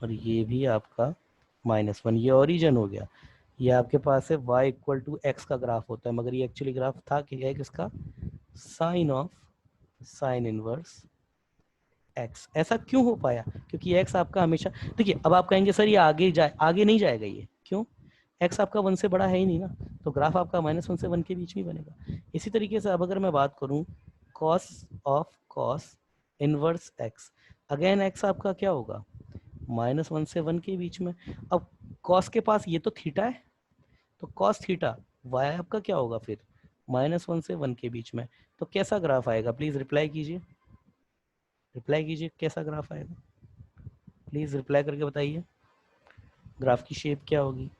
और ये भी आपका -1। ये ओरिजिन हो गया। ये आपके पास है y इक्वल टू एक्स का ग्राफ होता है, मगर ये एक्चुअली ग्राफ था क्या है किसका? Sine of sine inverse x. ऐसा क्यों हो पाया? क्योंकि एक्स आपका हमेशा, देखिए अब आप कहेंगे सर ये आगे जाए, आगे नहीं जाएगा ये। क्यों? एक्स आपका 1 से बड़ा है ही नहीं ना, तो ग्राफ आपका -1 से 1 के बीच में बनेगा। इसी तरीके से अब अगर मैं बात करूं cos of cos inverse x, again x आपका क्या होगा? -1 से 1 के बीच में। अब कॉस के पास ये तो थीटा है, तो कॉस थीटा वाई आपका क्या होगा फिर? -1 से 1 के बीच में। तो कैसा ग्राफ आएगा? प्लीज रिप्लाई कीजिए, रिप्लाई कीजिए, कैसा ग्राफ आएगा? प्लीज रिप्लाई करके बताइए, ग्राफ की शेप क्या होगी?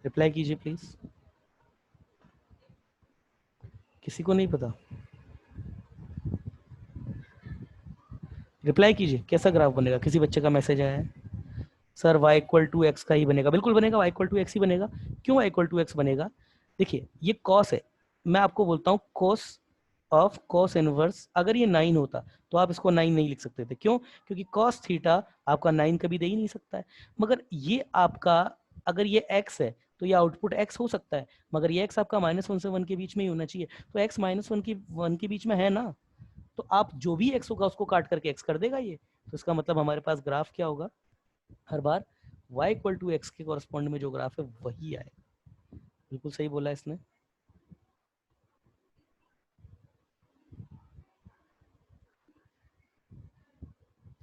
रिप्लाई कीजिए प्लीज। किसी को नहीं पता? रिप्लाई कीजिए, कैसा ग्राफ बनेगा? किसी बच्चे का मैसेज आया है sir y equal to x का ही बनेगा। बिल्कुल बनेगा, y इक्वल टू एक्स ही बनेगा। क्यों y इक्वल टू एक्स बनेगा? देखिए ये कॉस है, मैं आपको बोलता हूँ कोस ऑफ कॉस इनवर्स, अगर ये 9 होता तो आप इसको 9 नहीं लिख सकते थे। क्यों? क्योंकि कॉस थीटा आपका 9 कभी दे ही नहीं सकता है। मगर ये आपका, अगर ये x है तो ये आउटपुट x हो सकता है, मगर ये x आपका -1 से 1 के बीच में ही होना चाहिए। तो x -1 के बीच में है ना, तो आप जो भी x होगा उसको काट करके x कर देगा ये। तो इसका मतलब हमारे पास ग्राफ क्या होगा? हर बार y इक्वल टू एक्स के कॉरस्पॉन्ड में जो ग्राफ है वही आएगा। बिल्कुल सही बोला इसने।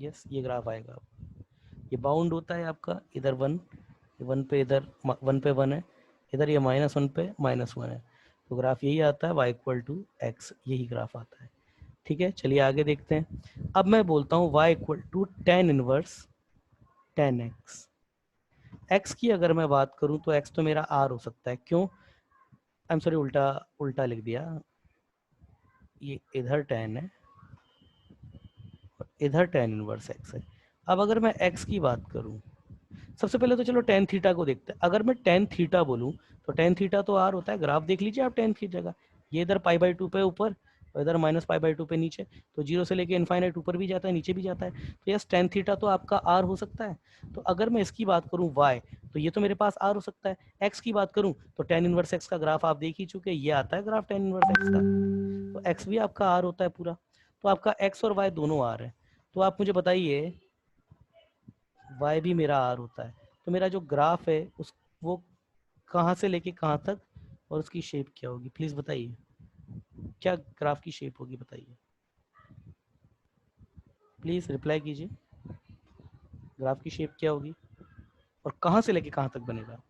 यस, ये ग्राफ आएगा। ये बाउंड होता है आपका, इधर 1, 1 पे, इधर 1 पे 1 है, इधर ये -1 पे -1 है, तो ग्राफ यही आता है y=x, यही ग्राफ आता है। ठीक है, चलिए आगे देखते हैं। अब मैं बोलता हूँ y=tan इनवर्स 10x। x की अगर मैं बात करूं तो x तो मेरा r हो सकता है, क्यों, आई एम सॉरी, उल्टा उल्टा लिख दिया, ये इधर tan है और इधर tan इनवर्स x है। अब अगर मैं x की बात करूं, सबसे पहले तो चलो tan थीटा को देखते हैं। अगर मैं tan थीटा बोलूं तो tan थीटा तो r होता है, ग्राफ देख लीजिए आप tan थीटा का, ये इधर π/2 पे ऊपर और इधर -π/2 पे नीचे, तो 0 से लेके इनफाइनाइट ऊपर भी जाता है नीचे भी जाता है, तो यस tan थीटा तो आपका r हो सकता है। तो अगर मैं इसकी बात करूं y, तो ये तो मेरे पास r हो सकता है। x की बात करूं तो tan इनवर्स x का ग्राफ आप देख ही चुके हैं, ये आता है ग्राफ tan इनवर्स x का, तो x भी आपका r होता है पूरा, तो आपका x और y दोनों r है। तो आप मुझे बताइए y भी मेरा r होता है, तो मेरा जो ग्राफ है उस वो कहाँ से लेके कहाँ तक और उसकी शेप क्या होगी, प्लीज बताइए, क्या ग्राफ की शेप होगी बताइए, प्लीज रिप्लाई कीजिए, ग्राफ की शेप क्या होगी और कहाँ से लेके कहाँ तक बनेगा,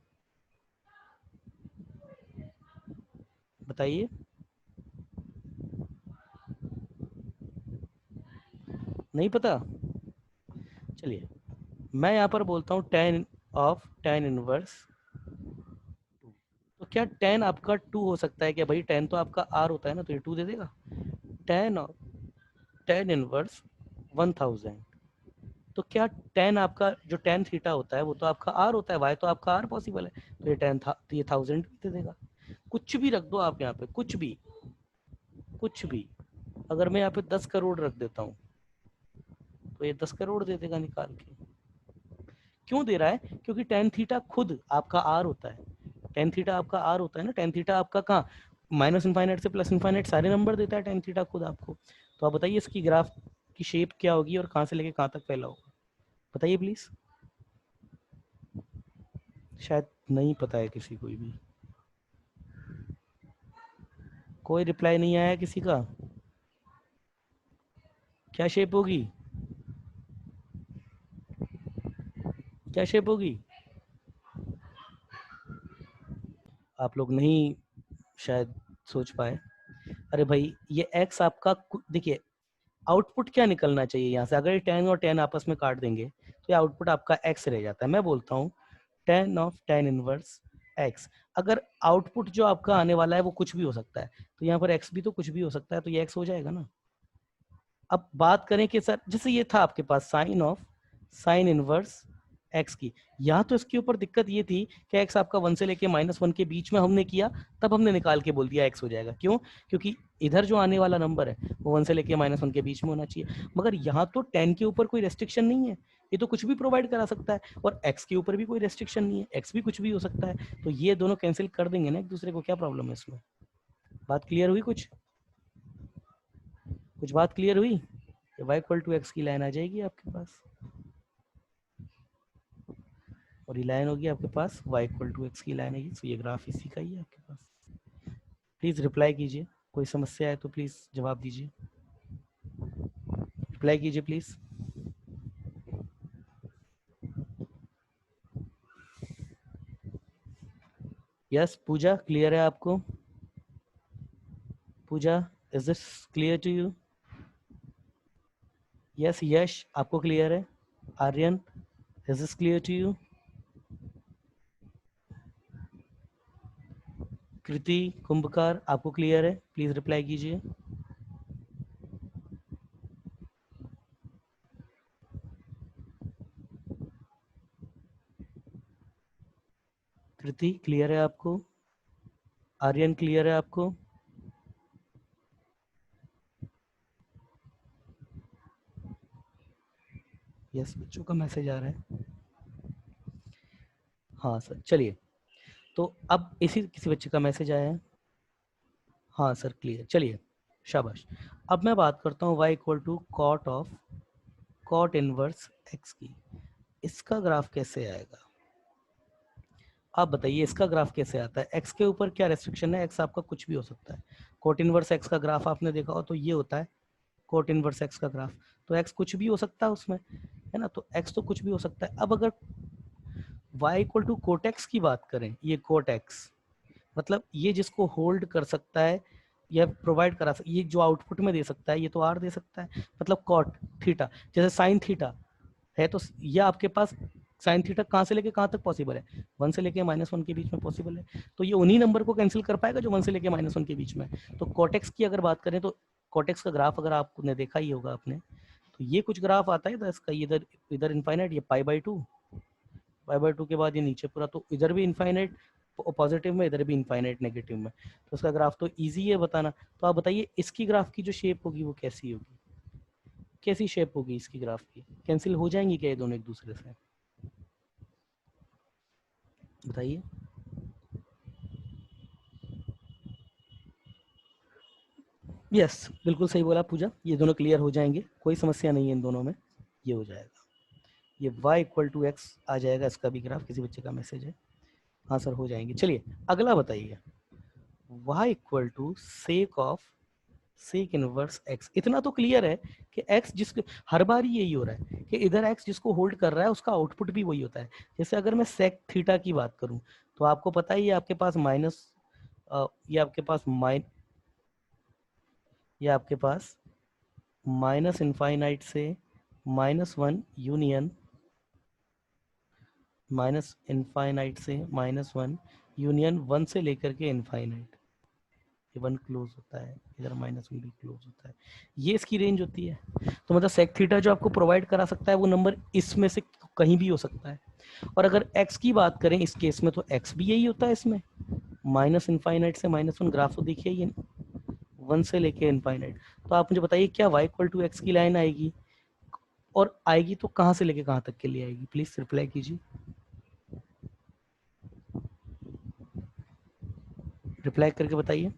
बताइए। नहीं पता, चलिए मैं यहाँ पर बोलता हूँ tan इनवर्स 2। तो क्या tan आपका 2 हो सकता है क्या भाई, tan तो आपका r होता है ना, तो ये 2 दे देगा। tan इनवर्स 1000, तो क्या tan आपका जो tan थीटा होता है वो तो आपका r होता है, y तो आपका r पॉसिबल है, तो ये tan था, तो ये 1000 दे देगा। कुछ भी रख दो आप यहाँ पे, कुछ भी कुछ भी, अगर मैं यहाँ पे 10 करोड़ रख देता हूँ तो ये 10 करोड़ दे देगा निकाल के। क्यों दे रहा है, क्योंकि tan थीटा खुद आपका r होता है, tan थीटा आपका r होता है ना, tan थीटा आपका कहाँ माइनस इनफाइनाइट से प्लस इनफाइनाइट सारे नंबर देता है tan थीटा खुद आपको। तो आप बताइए इसकी ग्राफ की शेप क्या होगी और कहाँ से लेके कहाँ तक फैला होगा, बताइए प्लीज। शायद नहीं पता है किसी कोई भी, कोई रिप्लाई नहीं आया किसी का, क्या शेप होगी, क्या शेप होगी, आप लोग नहीं शायद सोच पाए। अरे भाई ये x आपका देखिए, आउटपुट क्या निकलना चाहिए यहाँ से, अगर ये 10 और 10 आपस में काट देंगे तो ये आउटपुट आपका x रह जाता है। मैं बोलता हूँ tan इनवर्स x, अगर आउटपुट जो आपका आने वाला है वो कुछ भी हो सकता है, तो यहाँ पर x भी तो कुछ भी हो सकता है, तो ये x हो जाएगा ना। अब बात करें कि सर जैसे ये था आपके पास साइन इनवर्स x की, यहाँ तो इसके ऊपर दिक्कत ये थी कि x आपका 1 से लेके -1 के बीच में हमने किया, तब हमने निकाल के बोल दिया x हो जाएगा, क्यों, क्योंकि इधर जो आने वाला नंबर है वो 1 से लेके -1 के बीच में होना चाहिए। मगर यहाँ तो 10 के ऊपर कोई रेस्ट्रिक्शन नहीं है, ये तो कुछ भी प्रोवाइड करा सकता है, और x के ऊपर भी कोई रेस्ट्रिक्शन नहीं है, x भी कुछ भी हो सकता है, तो ये दोनों कैंसिल कर देंगे ना एक दूसरे को, क्या प्रॉब्लम है इसमें, बात क्लियर हुई, कुछ कुछ बात क्लियर हुई, y=x की लाइन आ जाएगी आपके पास और ये लाइन होगी आपके पास y=x की लाइन है, तो ये ग्राफ इसी का ही है आपके पास। प्लीज रिप्लाई कीजिए, कोई समस्या है तो प्लीज जवाब दीजिए, रिप्लाई कीजिए प्लीज। यस पूजा, क्लियर है आपको, Pooja is this clear to you, yes Yash आपको क्लियर है, Aryan is this clear to you, Kriti Kumbhkar आपको क्लियर है, प्लीज रिप्लाई कीजिए। कृति क्लियर है आपको, आर्यन क्लियर है आपको, यस बच्चों का मैसेज आ रहा है, हाँ सर चलिए, तो अब इसी किसी बच्चे का मैसेज आया है, हाँ सर क्लियर, चलिए शाबाश। अब मैं बात करता हूँ y=cot cot इनवर्स x की, इसका ग्राफ कैसे आएगा, आप बताइए इसका ग्राफ कैसे आता है, x के ऊपर क्या रेस्ट्रिक्शन है, x आपका कुछ भी हो सकता है, कोट इनवर्स x का ग्राफ आपने देखा हो तो ये होता है कोट इनवर्स x का ग्राफ, तो x कुछ भी हो सकता है उसमें, है ना, तो x तो कुछ भी हो सकता है। अब अगर y equal to cot x की बात करें, ये कोट x मतलब ये जिसको होल्ड कर सकता है या प्रोवाइड करा सकता, ये जो आउटपुट में दे सकता है ये तो आर दे सकता है, मतलब कॉट थीटा, जैसे साइन थीटा है तो ये आपके पास साइन थीटा कहाँ से लेके कहाँ तक पॉसिबल है, 1 से लेके -1 के बीच में पॉसिबल है, तो ये उन्हीं नंबर को कैंसिल कर पाएगा जो 1 से लेके -1 के बीच में। तो कॉटेक्स की अगर बात करें तो कॉटेक्स का ग्राफ अगर आपने देखा ही होगा आपने, तो ये कुछ ग्राफ आता है इसका, इधर इधर इनफाइनाइट, ये पाई बाई टू के बाद ये नीचे पूरा, तो इधर भी इनफाइनाइट पॉजिटिव में, इधर भी इनफाइनाइट नेगेटिव में, तो इसका ग्राफ तो इजी है बताना। तो आप बताइए इसकी ग्राफ की जो शेप होगी वो कैसी होगी, कैसी शेप होगी इसकी ग्राफ की, कैंसिल हो जाएंगी क्या ये दोनों एक दूसरे से, बताइए। यस बिल्कुल सही बोला पूजा, ये दोनों क्लियर हो जाएंगे, कोई समस्या नहीं है इन दोनों में, ये हो जाएगा, ये y इक्वल टू एक्स आ जाएगा, इसका भी ग्राफ, किसी बच्चे का मैसेज है, हाँ सर हो जाएंगे। चलिए अगला बताइए, y equal to sec of sec inverse x, इतना तो क्लियर है कि x जिसको हर बार यही हो रहा है कि इधर x जिसको होल्ड कर रहा है उसका आउटपुट भी वही होता है। जैसे अगर मैं सेक थीटा की बात करूं तो आपको पता है ये आपके पास माइनस, ये आपके पास ये आपके पास माइनस इनफाइनाइट से -1 यूनियन, माइनस इनफाइनाइट से -1 यूनियन 1 से लेकर के इनफाइनाइट, ये 1 क्लोज होता है, इधर -1 भी क्लोज होता है, ये इसकी रेंज होती है। तो मतलब सेक थीटा जो आपको प्रोवाइड करा सकता है वो नंबर इसमें से कहीं भी हो सकता है। और अगर x की बात करें इस केस में तो x भी यही होता है इसमें, माइनस इनफाइनाइट से -1, ग्राफ तो देखिए ये 1 से लेके इनफाइनाइट। तो आप मुझे बताइए क्या y इक्वल टू एक्स की लाइन आएगी, और आएगी तो कहाँ से लेके कहाँ तक के लिए आएगी, प्लीज रिप्लाई कीजिए, रिप्लाई करके बताइए,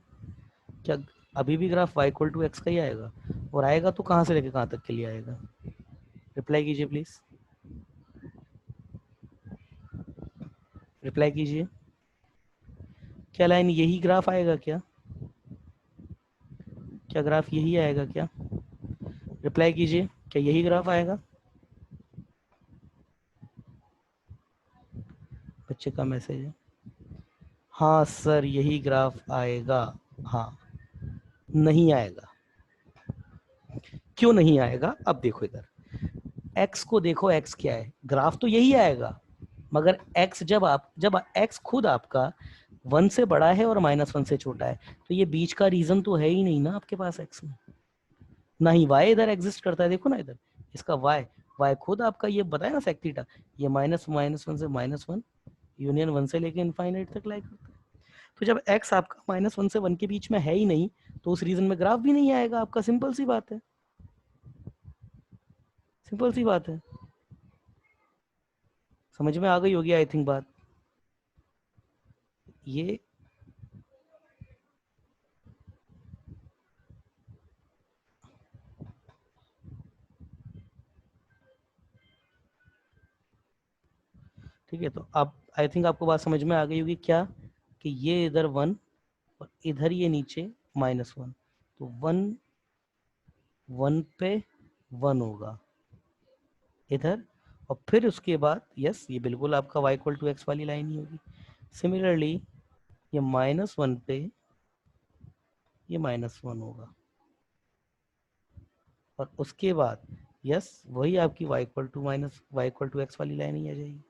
क्या अभी भी graph y equal to x का ही आएगा, और आएगा तो कहाँ से लेके कहाँ तक के लिए आएगा, रिप्लाई कीजिए प्लीज, रिप्लाई कीजिए, क्या लाइन यही ग्राफ आएगा क्या, क्या ग्राफ यही आएगा क्या, रिप्लाई कीजिए, क्या यही ग्राफ आएगा, बच्चे का मैसेज है, हाँ सर यही ग्राफ आएगा, हाँ नहीं आएगा, क्यों नहीं आएगा, अब देखो इधर x को देखो, x क्या है, ग्राफ तो यही आएगा, मगर x जब x खुद आपका 1 से बड़ा है और -1 से छोटा है, तो ये बीच का रीजन तो है ही नहीं ना आपके पास x में, ना ही y इधर एग्जिस्ट करता है, देखो ना इधर इसका y खुद आपका ये बताया ना सेक थीटा, ये -1 से -1 यूनियन 1 से लेके इनफाइनाइट तक लाई करता है। तो जब x आपका -1 से 1 के बीच में है ही नहीं तो उस रीजन में ग्राफ भी नहीं आएगा आपका, सिंपल सी बात है, सिंपल सी बात है, समझ में आ गई होगी आई थिंक बात ये। ठीक है, तो अब आई थिंक आपको बात समझ में आ गई होगी क्या, कि ये इधर 1 और इधर ये नीचे -1, तो 1 1 पे 1 होगा इधर, और फिर उसके बाद यस ये बिल्कुल आपका y इक्वल टू एक्स वाली लाइन ही होगी। सिमिलरली ये -1 पे ये -1 होगा, और उसके बाद यस वही आपकी y इक्वल टू एक्स वाली लाइन ही आ जाएगी।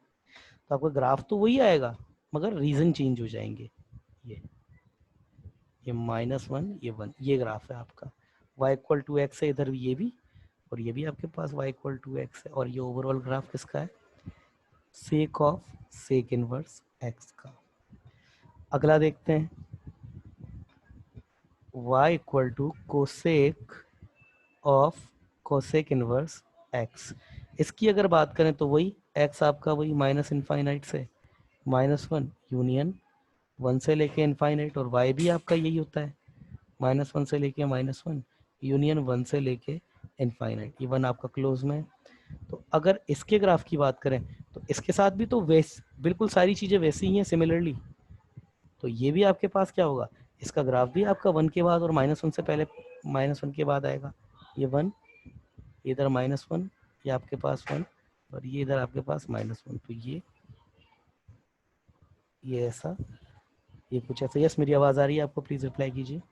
तो आपका ग्राफ तो वही आएगा मगर रीजन चेंज हो जाएंगे, ये -1 ये 1, ये ग्राफ है आपका y इक्वल टू एक्स है, इधर ये भी और ये भी आपके पास y इक्वल टू एक्स है, और ये ओवरऑल ग्राफ किसका है, sec of sec inverse x का। अगला देखते हैं, y equal to cosec of cosec inverse x, इसकी अगर बात करें तो वही x आपका वही माइनस इनफाइनाइट से -1 यूनियन 1 से लेके इनफाइनाइट, और y भी आपका यही होता है -1 से लेके -1 यूनियन 1 से लेके इनफाइनाइट, ये 1 आपका क्लोज में है। तो अगर इसके ग्राफ की बात करें तो इसके साथ भी तो बिल्कुल सारी चीज़ें वैसी ही हैं सिमिलरली, तो ये भी आपके पास क्या होगा, इसका ग्राफ भी आपका 1 के बाद और -1 से पहले -1 के बाद आएगा, ये 1 इधर -1, ये आपके पास 1 और ये इधर आपके पास -1, तो ये ऐसा, ये कुछ ऐसा। यस, मेरी आवाज़ आ रही है आपको? प्लीज़ रिप्लाई कीजिए।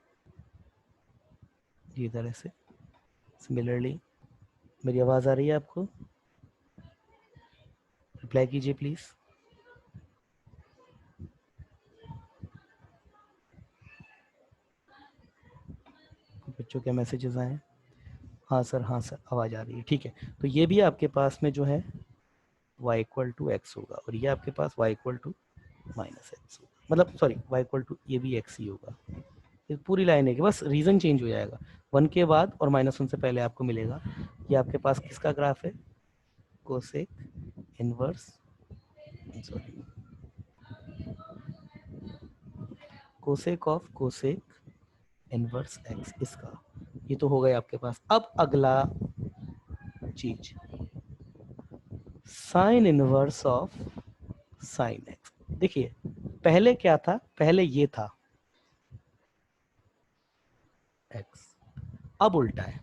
जी इधर ऐसे। सिमिलरली मेरी आवाज़ आ रही है आपको? रिप्लाई कीजिए प्लीज़। बच्चों के मैसेजेस आए? हाँ सर, हाँ सर, आवाज़ आ रही है, ठीक है। तो ये भी आपके पास में जो है y इक्वल टू एक्स होगा और ये आपके पास y equal to minus x होगा, मतलब सॉरी y इक्वल टू ये भी x ही होगा। ये पूरी लाइन है कि बस रीजन चेंज हो जाएगा, 1 के बाद और -1 से पहले आपको मिलेगा। ये आपके पास किसका ग्राफ है? Cosec inverse, sorry, cosec of cosec inverse x, इसका। ये तो हो गया आपके पास। अब अगला चीज, sine inverse of sine x. देखिए पहले क्या था? पहले ये था एक्स, अब उल्टा है।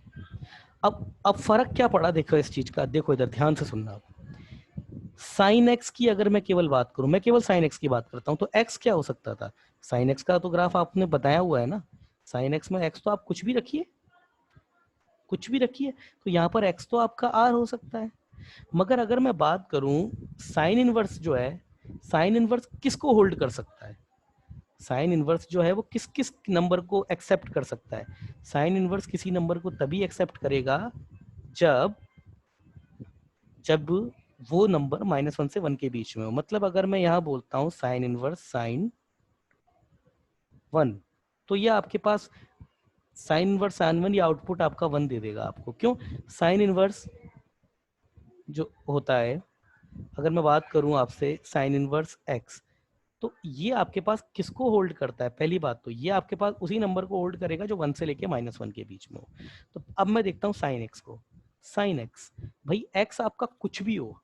अब फर्क क्या पड़ा देखो इस चीज का, देखो इधर ध्यान से सुनना आप। साइन एक्स की अगर मैं केवल बात करूं, मैं केवल साइन एक्स की बात करता हूं, तो एक्स क्या हो सकता था? साइन एक्स का तो ग्राफ आपने बताया हुआ है ना। साइन एक्स में एक्स तो आप कुछ भी रखिए, कुछ भी रखिए, तो यहाँ पर एक्स तो आपका आर हो सकता है। मगर अगर मैं बात करूं साइन इनवर्स जो है, साइन इनवर्स किसको होल्ड कर सकता है? साइन इनवर्स जो है वो किस किस नंबर को एक्सेप्ट कर सकता है? साइन इनवर्स किसी नंबर को तभी एक्सेप्ट करेगा जब जब वो नंबर -1 से 1 के बीच में हो। मतलब अगर मैं यहाँ बोलता हूँ साइन इनवर्स साइन 1, तो ये आपके पास साइन इनवर्स साइन 1, ये आउटपुट आपका 1 दे देगा आपको। क्यों? साइन इनवर्स जो होता है, अगर मैं बात करूं आपसे साइन इनवर्स एक्स, तो ये आपके पास किसको होल्ड करता है? पहली बात तो ये आपके पास उसी नंबर को होल्ड करेगा जो 1 से लेके -1 के बीच में हो। तो अब मैं देखता हूँ साइन एक्स को। साइन एक्स, भाई एक्स आपका कुछ भी हो,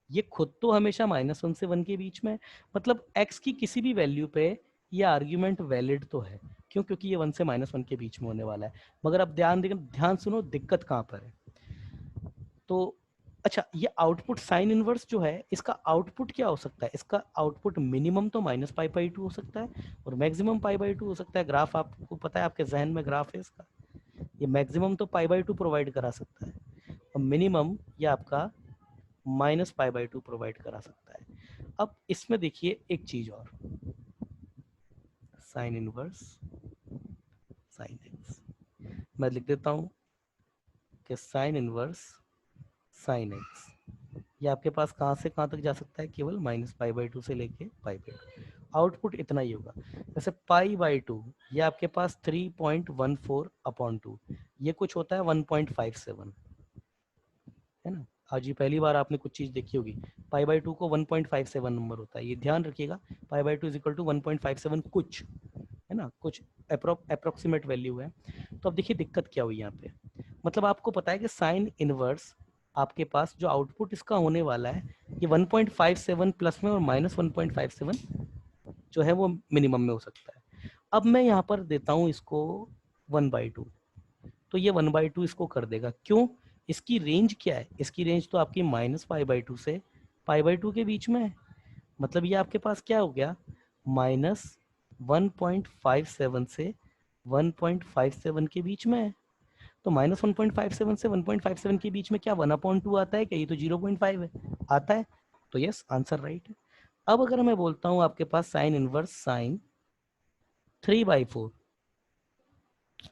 ये खुद तो हमेशा -1 से 1 के बीच में है। मतलब एक्स की किसी भी वैल्यू पे ये आर्ग्यूमेंट वैलिड तो है। क्यों? क्योंकि ये 1 से -1 के बीच में होने वाला है। मगर अब ध्यान सुनो, दिक्कत कहाँ पर है। तो अच्छा, ये आउटपुट साइन इनवर्स जो है, इसका आउटपुट क्या हो सकता है? इसका आउटपुट मिनिमम तो -π/2 हो सकता है और मैक्सिमम π/2 हो सकता है। ग्राफ आपको पता है, आपके जहन में ग्राफ है इसका। ये मैक्सिमम तो π/2 प्रोवाइड करा सकता है और मिनिमम ये आपका -π/2 प्रोवाइड करा सकता है। अब इसमें देखिए एक चीज और, साइन इनवर्स साइन एक्स, मैं लिख देता हूं कि साइन इनवर्स साइन एक्स, ये आपके पास कहाँ से कहाँ तक जा सकता है? केवल -π/2 से लेके π/2। आउटपुट इतना ही होगा। जैसे π/2 ये आपके पास 3.14/2, ये कुछ होता है 1.57, है ना। आज ये पहली बार आपने कुछ चीज देखी होगी, π/2 को 1.57 नंबर होता है, ये ध्यान रखिएगा। π/2 इज इक्वल टू 1.57 कुछ, है ना, कुछ अप्रोक्सीमेट वैल्यू है। तो अब देखिए दिक्कत क्या हुई यहाँ पे। मतलब आपको पता है कि साइन इनवर्स आपके पास जो आउटपुट इसका होने वाला है, ये 1.57 प्लस में और -1.57 जो है वो मिनिमम में हो सकता है। अब मैं यहाँ पर देता हूँ इसको 1/2, तो ये 1/2 इसको कर देगा। क्यों? इसकी रेंज क्या है? इसकी रेंज तो आपकी -π/2 से π/2 के बीच में है। मतलब ये आपके पास क्या हो गया? -1.57 से 1.57 के बीच में है। तो -1.57 से 1.57 के बीच में क्या 1/2 आता है क्या? ये तो 0.5 है, आता है। तो यस, आंसर राइट है। अब अगर मैं बोलता हूँ आपके पास साइन इनवर्स साइन 3/4,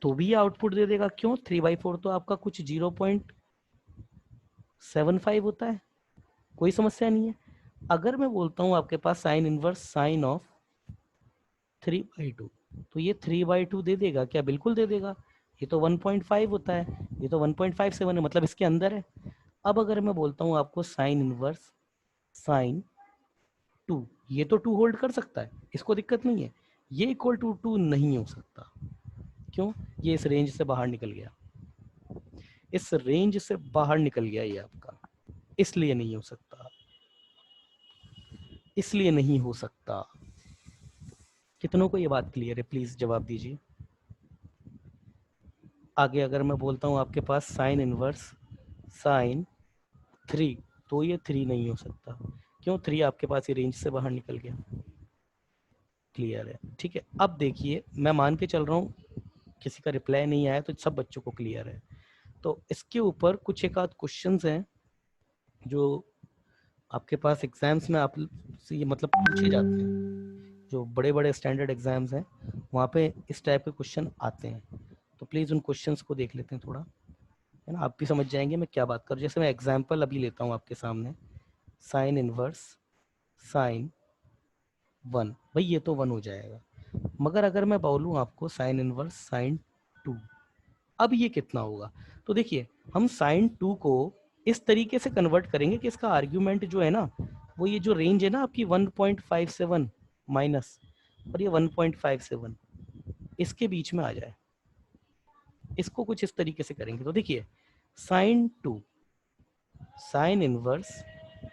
तो भी आउटपुट दे देगा। क्यों? 3/4 तो आपका कुछ 0.75 होता है, कोई समस्या नहीं है। अगर मैं बोलता हूँ आपके पास साइन इनवर्स साइन ऑफ 3/2, तो ये 3/2 दे देगा क्या? बिल्कुल दे देगा। ये तो 1.5 होता है, ये तो 1.57 है, मतलब इसके अंदर है। अब अगर मैं बोलता हूँ आपको साइन इनवर्स साइन 2, ये तो 2 होल्ड कर सकता है, इसको दिक्कत नहीं है। ये इक्वल टू 2 नहीं हो सकता। क्यों? ये इस रेंज से बाहर निकल गया, इस रेंज से बाहर निकल गया ये आपका, इसलिए नहीं हो सकता, इसलिए नहीं हो सकता। कितनों को ये बात क्लियर है? प्लीज जवाब दीजिए। आगे अगर मैं बोलता हूँ आपके पास साइन इनवर्स साइन 3, तो ये 3 नहीं हो सकता। क्यों? 3 आपके पास ये रेंज से बाहर निकल गया। क्लियर है? ठीक है। अब देखिए, मैं मान के चल रहा हूँ किसी का रिप्लाई नहीं आया, तो सब बच्चों को क्लियर है। तो इसके ऊपर कुछ एक आध क्वेश्चंस हैं जो आपके पास एग्जाम्स में आप से ये मतलब पूछे जाते हैं। जो बड़े बड़े स्टैंडर्ड एग्जाम्स हैं वहाँ पे इस टाइप के क्वेश्चन आते हैं। तो प्लीज़ उन क्वेश्चंस को देख लेते हैं थोड़ा, है ना? आप भी समझ जाएंगे मैं क्या बात कर रहा हूँ। जैसे मैं एग्जाम्पल अभी लेता हूँ आपके सामने, साइन इनवर्स साइन 1, भाई ये तो 1 हो जाएगा। मगर अगर मैं बोलूँ आपको साइन इनवर्स साइन 2, अब ये कितना होगा? तो देखिए, हम साइन 2 को इस तरीके से कन्वर्ट करेंगे कि इसका आर्ग्यूमेंट जो है ना, वो ये जो रेंज है ना आपकी 1.57 माइनस और ये 1.57, इसके बीच में आ जाए। इसको कुछ इस तरीके से करेंगे। तो देखिए, साइन 2 साइन इनवर्स,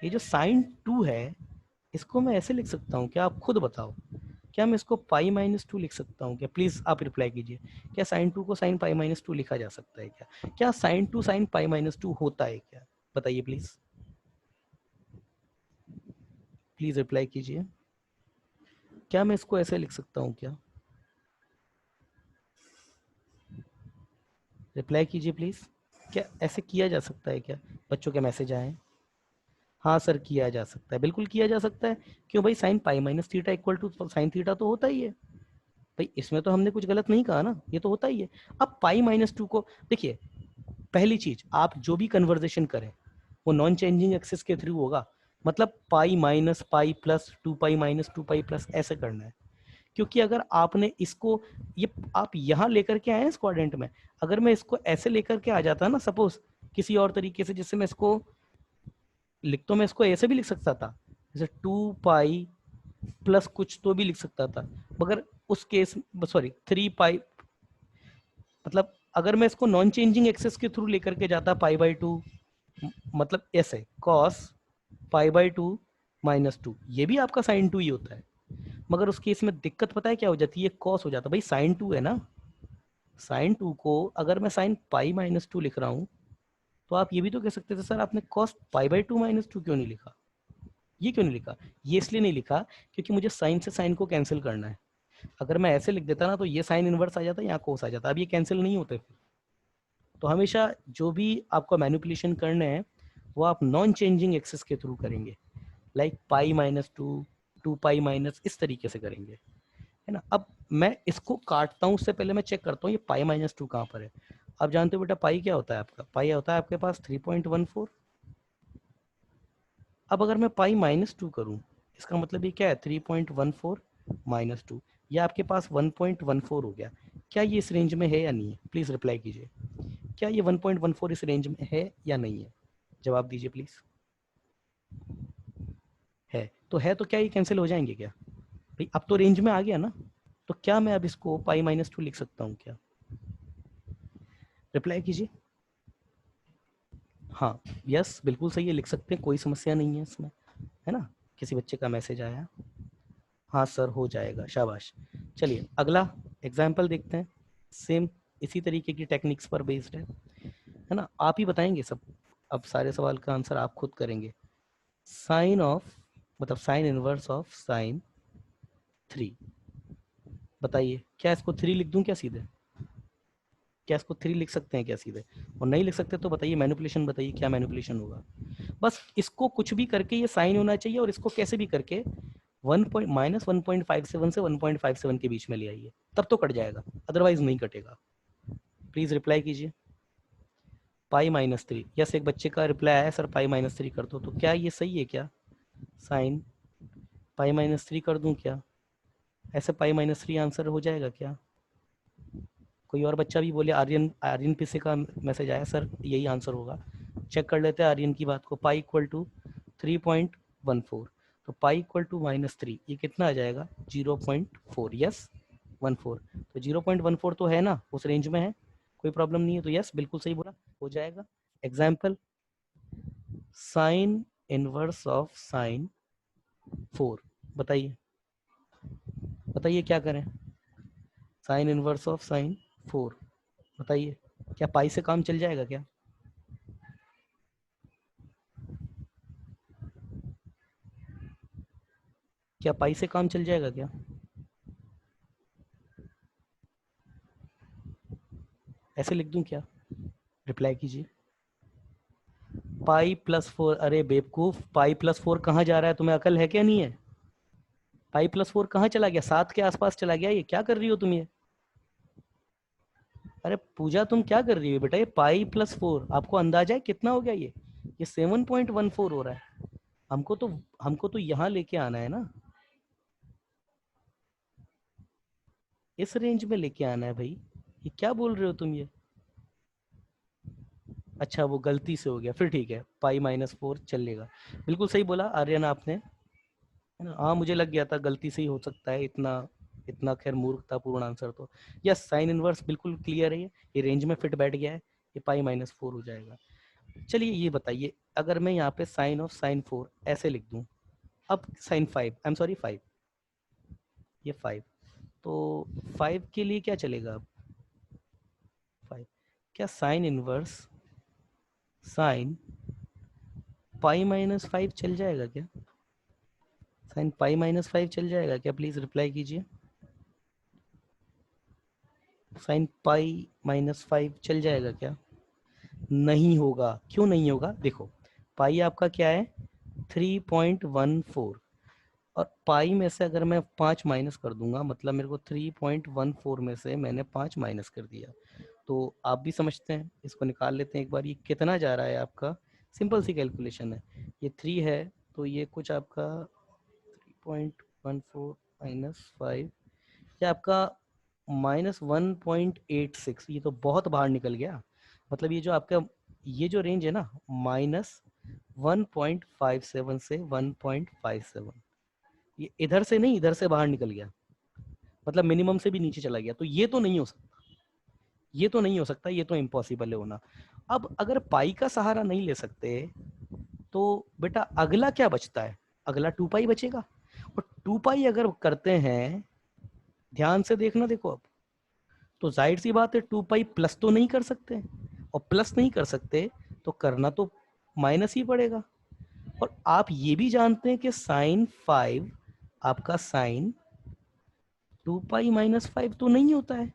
ये जो साइन 2 है इसको मैं ऐसे लिख सकता हूँ क्या? आप खुद बताओ। क्या मैं इसको पाई माइनस 2 लिख सकता हूँ क्या? प्लीज आप रिप्लाई कीजिए। क्या साइन 2 को साइन पाई माइनस 2 लिखा जा सकता है क्या? क्या साइन 2 साइन पाई माइनस 2 होता है क्या? बताइए प्लीज, प्लीज रिप्लाई कीजिए। क्या मैं इसको ऐसे लिख सकता हूँ क्या? रिप्लाई कीजिए प्लीज। क्या ऐसे किया जा सकता है क्या? बच्चों के मैसेज आए। हाँ सर, किया जा सकता है, बिल्कुल किया जा सकता है। क्यों भाई? Sine pi minus theta equal to sine theta तो होता ही है भाई, इसमें तो हमने कुछ गलत नहीं कहा ना, ये तो होता ही है। अब पाई माइनस 2 को देखिए, पहली चीज, आप जो भी कन्वर्जेशन करें वो नॉन चेंजिंग एक्सिस के थ्रू होगा। मतलब pi minus pi plus 2 pi minus 2 pi plus ऐसे करना है। क्योंकि अगर आपने इसको, ये आप यहाँ लेकर के आए हैं इस क्वाड्रेंट में, अगर मैं इसको ऐसे लेकर के आ जाता ना सपोज किसी और तरीके से, जिससे मैं इसको लिख, तो मैं इसको ऐसे भी लिख सकता था, जैसे 2 पाई प्लस कुछ तो भी लिख सकता था। मगर उस केस, सॉरी 3 पाई, मतलब अगर मैं इसको नॉन चेंजिंग एक्सेस के थ्रू लेकर के जाता पाई बाई 2, मतलब ऐसे कॉस पाई बाई 2 माइनस 2, ये भी आपका साइन 2 ही होता है। मगर उस केस में दिक्कत पता है क्या हो जाती है? कॉस हो जाता है भाई, साइन 2 है ना। साइन 2 को अगर मैं साइन पाई माइनस 2 लिख रहा हूँ, तो आप ये भी तो कह सकते थे सर आपने कॉस पाई बाई 2 माइनस 2 क्यों नहीं लिखा? ये क्यों नहीं लिखा? ये इसलिए नहीं लिखा क्योंकि मुझे साइन से साइन को कैंसिल करना है। अगर मैं ऐसे लिख देता ना तो ये साइन इनवर्स आ जाता, यहाँ कोस आ जाता, अब ये कैंसिल नहीं होते फिर। तो हमेशा जो भी आपको मैनिपुलेशन करने हैं वो आप नॉन चेंजिंग एक्सेस के थ्रू करेंगे, like pi minus 2, 2 pi minus, इस तरीके से करेंगे, है ना? अब मैं इसको काटता हूँ, उससे पहले मैं चेक करता हूँ ये पाई माइनस 2 कहाँ पर है। आप जानते हो बेटा पाई क्या होता है आपका? पाई होता है आपके पास 3.14। अब अगर मैं पाई माइनस 2 करूँ, इसका मतलब ये क्या है? 3.14 माइनस 2, ये आपके पास 1.14 हो गया। क्या ये इस रेंज में है या नहीं है? प्लीज़ रिप्लाई कीजिए। क्या ये 1.14 इस रेंज में है या नहीं है? जवाब दीजिए प्लीज़। है तो है, तो क्या ये कैंसिल हो जाएंगे क्या भाई? अब तो रेंज में आ गया ना। तो क्या मैं अब इसको पाई माइनस 2 लिख सकता हूँ क्या? रिप्लाई कीजिए। हाँ, यस बिल्कुल सही है, लिख सकते हैं, कोई समस्या नहीं है इसमें, है ना? किसी बच्चे का मैसेज आया। हाँ सर, हो जाएगा, शाबाश। चलिए अगला एग्जाम्पल देखते हैं। सेम इसी तरीके की टेक्निक्स पर बेस्ड है ना? आप ही बताएंगे सब, अब सारे सवाल का आंसर आप खुद करेंगे। साइन ऑफ, मतलब साइन इनवर्स ऑफ साइन 3, बताइए क्या इसको 3 लिख दूं क्या सीधे? क्या इसको 3 लिख सकते हैं क्या सीधे? और नहीं लिख सकते तो बताइए मैनिपुलेशन, बताइए क्या मैनिपुलेशन होगा? बस इसको कुछ भी करके ये साइन होना चाहिए, और इसको कैसे भी करके 1 पॉइंट माइनस 1.57 से 1.57 के बीच में ले आइए, तब तो कट जाएगा, अदरवाइज नहीं कटेगा। प्लीज रिप्लाई कीजिए। पाई माइनस 3, यस, एक बच्चे का रिप्लाई आया सर पाई माइनस 3 कर दो, तो क्या ये सही है क्या? साइन पाई माइनस 3 कर दूं क्या? ऐसे पाई माइनस 3 आंसर हो जाएगा क्या? कोई और बच्चा भी बोले। आर्यन, आर्यन पीसे का मैसेज आया सर यही आंसर होगा। चेक कर लेते हैं आर्यन की बात को। पाई इक्वल टू 3.14, तो पाई इक्वल टू माइनस 3, ये कितना आ जाएगा? 0.4, यस 14। तो 0.14 तो है ना, उस रेंज में है, कोई प्रॉब्लम नहीं है। तो यस बिल्कुल सही बोला, हो जाएगा। Example, sine inverse of sine 4, बताइए, बताइए क्या करें? साइन इनवर्स ऑफ साइन 4, बताइए क्या पाई से काम चल जाएगा क्या? क्या पाई से काम चल जाएगा क्या? ऐसे लिख दूं क्या? रिप्लाई कीजिए। पाई प्लस 4, अरे बेवकूफ, पाई प्लस 4 कहाँ जा रहा है? तुम्हें अकल है क्या? नहीं है? पाई प्लस 4 कहाँ चला गया? 7 के आसपास चला गया। ये क्या कर रही हो तुम ये? अरे पूजा, तुम क्या कर रही हो बेटा? ये पाई प्लस 4 आपको अंदाजा है कितना हो गया? ये 7.14 हो रहा है। हमको तो हमको तो यहाँ लेके आना है ना, इस रेंज में लेके आना है भाई। ये क्या बोल रहे हो तुम ये? अच्छा, वो गलती से हो गया, फिर ठीक है, पाई-4 चलेगा। बिल्कुल सही बोला आर्यन आपने, है ना? हाँ, मुझे लग गया था गलती से ही हो सकता है, इतना इतना खैर मूर्खतापूर्ण आंसर तो। यस, साइन इनवर्स बिल्कुल क्लियर है, ये रेंज में फिट बैठ गया है, ये पाई-4 हो जाएगा। चलिए ये बताइए, अगर मैं यहाँ पे साइन ऑफ साइन 4 ऐसे लिख दूँ, अब साइन 5, आई एम सॉरी 5, ये 5, तो 5 के लिए क्या चलेगा अब? 5, क्या साइन इनवर्स साइन पाई-5 चल जाएगा क्या? साइन पाई-5 चल जाएगा क्या? प्लीज रिप्लाई कीजिए। साइन पाई-5 चल जाएगा क्या? नहीं होगा। क्यों नहीं होगा? देखो, पाई आपका क्या है? 3.14, और पाई में से अगर मैं 5 माइनस कर दूंगा, मतलब मेरे को 3.14 में से मैंने 5 माइनस कर दिया, तो आप भी समझते हैं, इसको निकाल लेते हैं एक बार, ये कितना जा रहा है आपका? सिंपल सी कैलकुलेशन है, ये 3 है, तो ये कुछ आपका 3.14 -5, ये आपका -1.86, ये तो बहुत बाहर निकल गया। मतलब ये जो आपका, ये जो रेंज है ना, -1.57 से 1.57, ये इधर से नहीं, इधर से बाहर निकल गया, मतलब मिनिमम से भी नीचे चला गया, तो ये तो नहीं हो सकता, ये तो नहीं हो सकता, ये तो इम्पॉसिबल है होना। अब अगर पाई का सहारा नहीं ले सकते, तो बेटा अगला क्या बचता है? अगला 2 पाई बचेगा, और 2 पाई अगर करते हैं, ध्यान से देखना, देखो अब, तो जाहिर सी बात है 2 पाई प्लस तो नहीं कर सकते, और प्लस नहीं कर सकते तो करना तो माइनस ही पड़ेगा। और आप ये भी जानते हैं कि साइन 5 आपका साइन 2 पाई-5 तो नहीं होता है,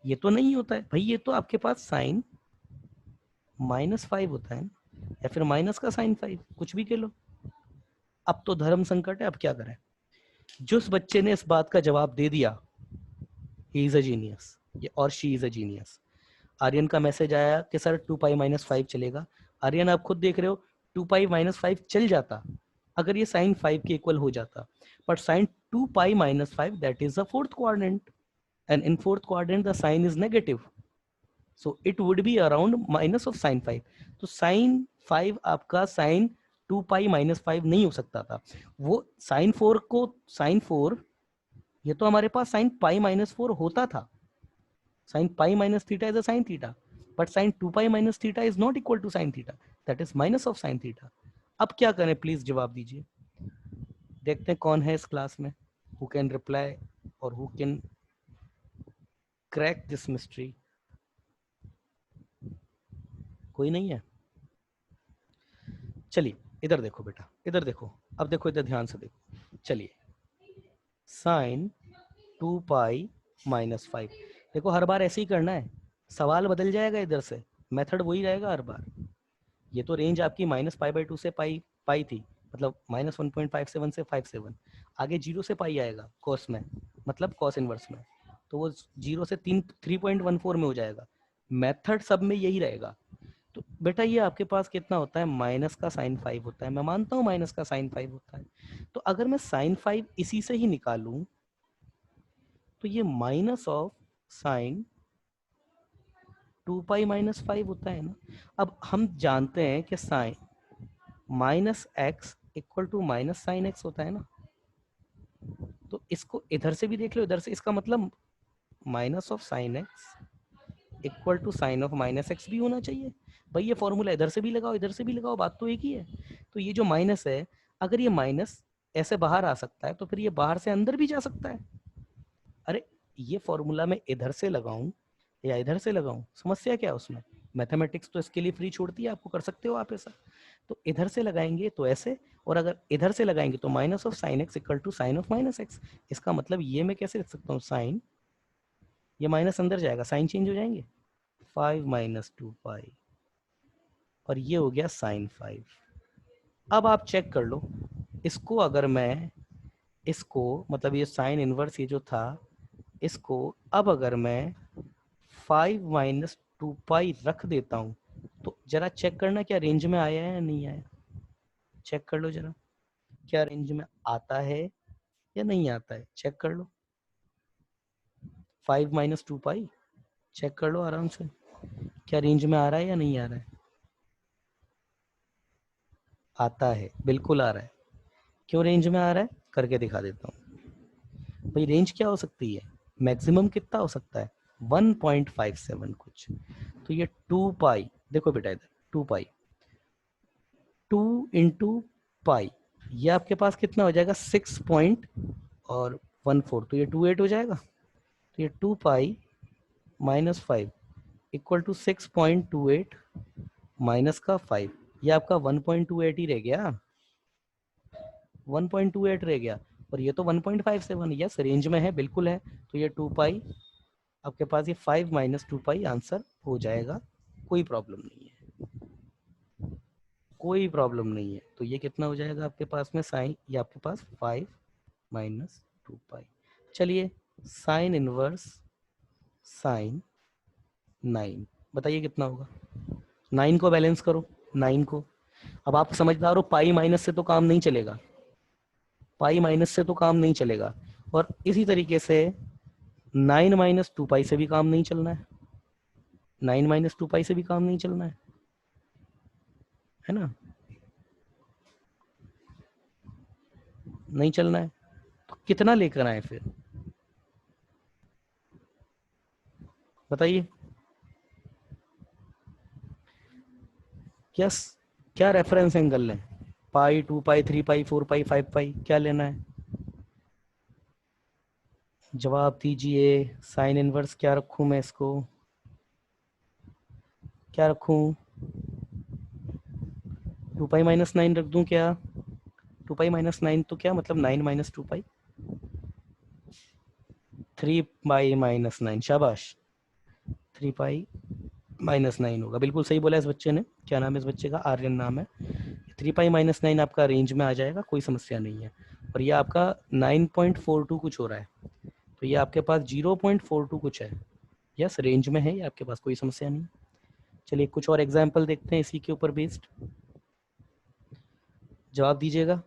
ये तो नहीं होता है भाई, ये तो आपके पास साइन -5 होता है ना, या फिर माइनस का साइन 5, कुछ भी कह लो। अब तो धर्म संकट है, अब क्या करें? जिस बच्चे ने इस बात का जवाब दे दिया, ही इज अ जीनियस, ये और she is a genius. Aryan का मैसेज आया कि सर 2 पाई-5 चलेगा। आर्यन आप खुद देख रहे हो, 2 पाई-5 चल जाता अगर ये साइन 5 के इक्वल हो जाता, बट साइन 2 पाई-5 that is the fourth quadrant, and in fourth quadrant the sine is negative, so it would be around minus of sine 5। तो साइन 5 आपका साइन 2 पाई-5 नहीं हो सकता था, वो साइन 4 को, साइन 4, ये तो हमारे पास साइन पाई-4 होता था, sin pi minus theta is a sin theta, but sin 2 pi minus theta is not equal to sin theta, that is minus of sin theta। अब क्या करें, प्लीज जवाब दीजिए। देखते हैं कौन है इस क्लास में who can reply और who can crack this mystery। कोई नहीं है? चलिए इधर देखो बेटा, इधर देखो, अब देखो इधर ध्यान से देखो, चलिए साइन 2 पाई-5, देखो हर बार ऐसे ही करना है, सवाल बदल जाएगा इधर से, मेथड वही रहेगा हर बार। ये तो रेंज आपकी -π/2 से पाई पाई थी, मतलब -1.57 से 57, आगे 0 से पाई आएगा कॉस में, मतलब कॉस इनवर्स में, तो वो 0 से 3.14 में हो जाएगा। मेथड सब में यही रहेगा। तो बेटा ये आपके पास कितना होता है? माइनस का साइन 5 होता है, मैं मानता हूँ माइनस का साइन 5 होता है, तो अगर मैं साइन 5 इसी से ही निकालूं, तो ये माइनस ऑफ साइन 2 पाई-5 होता है ना। अब हम जानते हैं कि sine -x equal to minus sine x होता है ना, तो इसको इधर से भी देख लो, इधर से, इसका मतलब minus of sine x equal to sine of minus x भी होना चाहिए। भाई ये फॉर्मूला इधर से भी लगाओ, इधर से भी लगाओ, बात तो एक ही है। तो ये जो माइनस है, अगर ये माइनस ऐसे बाहर आ सकता है, तो फिर ये बाहर से अंदर भी जा सकता है। अरे ये फॉर्मूला मैं इधर से लगाऊं या इधर से लगाऊं, समस्या क्या है उसमें? मैथमेटिक्स तो इसके लिए फ्री छोड़ती है, आपको कर सकते हो आप ऐसा। तो इधर से लगाएंगे तो ऐसे, और अगर इधर से लगाएंगे तो minus of sine x equal to sine of minus x. इसका मतलब ये मैं कैसे लिख सकता हूँ, साइन, ये माइनस अंदर जाएगा, साइन चेंज हो जाएंगे, 5 माइनस 2 पाई, और ये हो गया साइन 5। अब आप चेक कर लो, इसको अगर मैं, इसको मतलब ये साइन इनवर्स ये जो था, इसको अब अगर मैं 5 - 2 पाई रख देता हूँ, तो जरा चेक करना क्या रेंज में आया है या नहीं आया, चेक कर लो जरा, क्या रेंज में आता है या नहीं आता है, चेक कर लो। 5 - 2 पाई चेक कर लो आराम से, क्या रेंज में आ रहा है या नहीं आ रहा है। आता है, बिल्कुल आ रहा है। क्यों रेंज में आ रहा है, करके दिखा देता हूँ। भाई रेंज क्या हो सकती है, मैक्सिमम कितना हो सकता है, 1.57 कुछ। तो ये 2 पाई, देखो बेटा इधर 2 पाई, 2 × पाई, ये आपके पास कितना हो जाएगा, 6.14, तो ये 28 हो जाएगा। तो ये 2 पाई - 5 इक्वल टू 6.28 माइनस का 5, ये आपका 1.28 ही रह गया, 1.28 रह गया। और ये तो 1.57, यस रेंज में है, बिल्कुल है। तो ये 2 पाई आपके पास, ये 5 - 2 पाई आंसर हो जाएगा, कोई प्रॉब्लम नहीं है, कोई प्रॉब्लम नहीं है। तो ये कितना हो जाएगा आपके पास में साइन, ये आपके पास 5 - 2 पाई। चलिए साइन इनवर्स साइन 9, बताइए कितना होगा, 9 को बैलेंस करो, 9 को। अब आप समझदार हो, पाई माइनस से तो काम नहीं चलेगा, पाई माइनस से तो काम नहीं चलेगा, और इसी तरीके से 9 - 2 पाई से भी काम नहीं चलना है, 9 - 2 पाई से भी काम नहीं चलना है ना, नहीं चलना है। तो कितना लेकर आए फिर, बताइए, क्या क्या रेफरेंस एंगल लें, पाई, 2 पाई, 3 पाई, 4 पाई, 5 पाई, क्या लेना है, जवाब दीजिए। साइन इनवर्स क्या रखूं मैं इसको, क्या रखूं, 2 पाई - 9 रख दूं क्या, 2 पाई - 9 तो क्या मतलब 9 - 2 पाई, 3 पाई - 9, शाबाश, 3 पाई - 9 होगा, बिल्कुल सही बोला इस बच्चे ने। क्या नाम है इस बच्चे का, आर्यन नाम है। 3 पाई - 9 आपका रेंज में आ जाएगा, कोई समस्या नहीं है। और ये आपका 9.42 कुछ हो रहा है, तो ये आपके पास 0.42 कुछ है, यस रेंज में है ये आपके पास, कोई समस्या नहीं। चलिए कुछ और एग्जाम्पल देखते हैं इसी के ऊपर बेस्ड, जवाब दीजिएगा।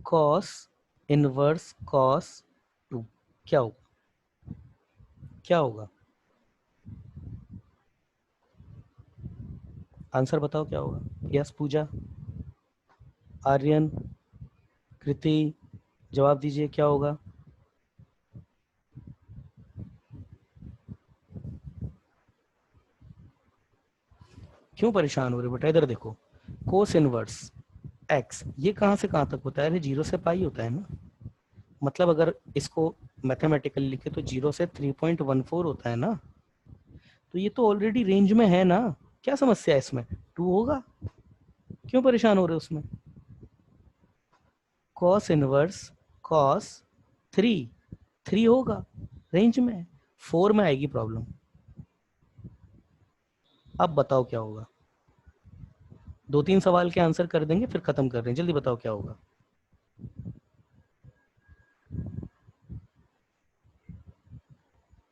कॉस इनवर्स कॉस 2 क्या होगा, क्या होगा, आंसर बताओ क्या होगा। यस पूजा, आर्यन, कृति, जवाब दीजिए क्या होगा। क्यों परेशान हो रहे बेटा, इधर देखो, कोस इनवर्स एक्स, ये कहाँ से कहाँ तक होता है, अरे 0 से पाई होता है ना, मतलब अगर इसको मैथमेटिकली लिखे तो 0 से 3.14 होता है ना, तो ये तो ऑलरेडी रेंज में है ना, क्या समस्या है इसमें, 2 होगा, क्यों परेशान हो रहे हो उसमें। कॉस इनवर्स कॉस 3, 3 होगा, रेंज में है, 4 में आएगी प्रॉब्लम। अब बताओ क्या होगा, 2-3 सवाल के आंसर कर देंगे फिर खत्म कर रहे हैं, जल्दी बताओ क्या होगा।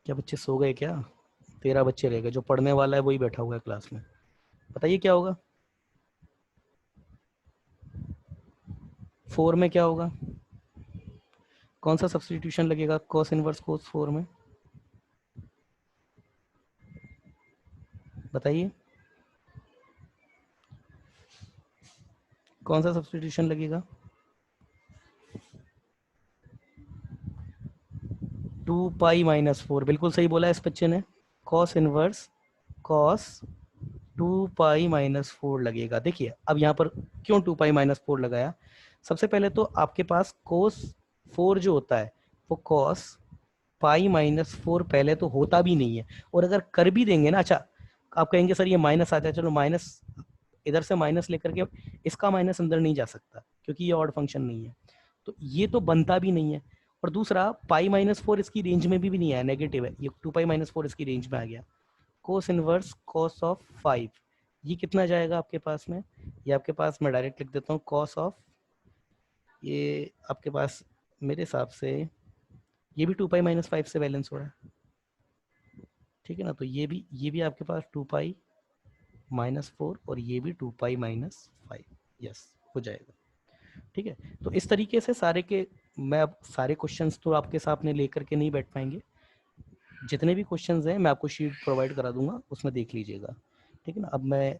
क्या बच्चे सो गए क्या, 13 बच्चे रह गए, जो पढ़ने वाला है वही बैठा हुआ है क्लास में, बताइए क्या होगा। 4 में क्या होगा, कौन सा सब्सटीट्यूशन लगेगा कॉस इनवर्स कोस 4 में, बताइए कौन सा सब्सटीट्यूशन लगेगा। 2 पाई - 4, बिल्कुल सही बोला इस बच्चे ने, कॉस इनवर्स कॉस 2 पाई - 4 लगेगा। देखिए अब यहाँ पर क्यों 2 पाई - 4 लगाया, सबसे पहले तो आपके पास कोस 4 जो होता है वो कॉस पाई - 4 पहले तो होता भी नहीं है, और अगर कर भी देंगे ना, अच्छा आप कहेंगे सर ये माइनस आता है, चलो माइनस इधर से माइनस लेकर के इसका माइनस अंदर नहीं जा सकता क्योंकि ये ऑड फंक्शन नहीं है, तो ये तो बनता भी नहीं है। और दूसरा पाई माइनस 4 इसकी रेंज में भी नहीं आया, नेगेटिव है, ये 2 पाई माइनस 4 इसकी रेंज में आ गया। कोस इनवर्स कॉस ऑफ 5, ये कितना जाएगा आपके पास में, ये आपके पास मैं डायरेक्ट लिख देता हूँ कॉस ऑफ, ये आपके पास मेरे हिसाब से ये भी 2 पाई माइनस 5 से बैलेंस हो रहा है, ठीक है ना, तो ये भी आपके पास 2 पाई माइनस 4 और ये भी 2 पाई माइनस 5, यस हो जाएगा, ठीक है। तो इस तरीके से सारे के, मैं अब सारे क्वेश्चंस तो आपके सामने लेकर के नहीं बैठ पाएंगे, जितने भी क्वेश्चंस हैं मैं आपको शीट प्रोवाइड करा दूंगा, उसमें देख लीजिएगा, ठीक है ना। अब मैं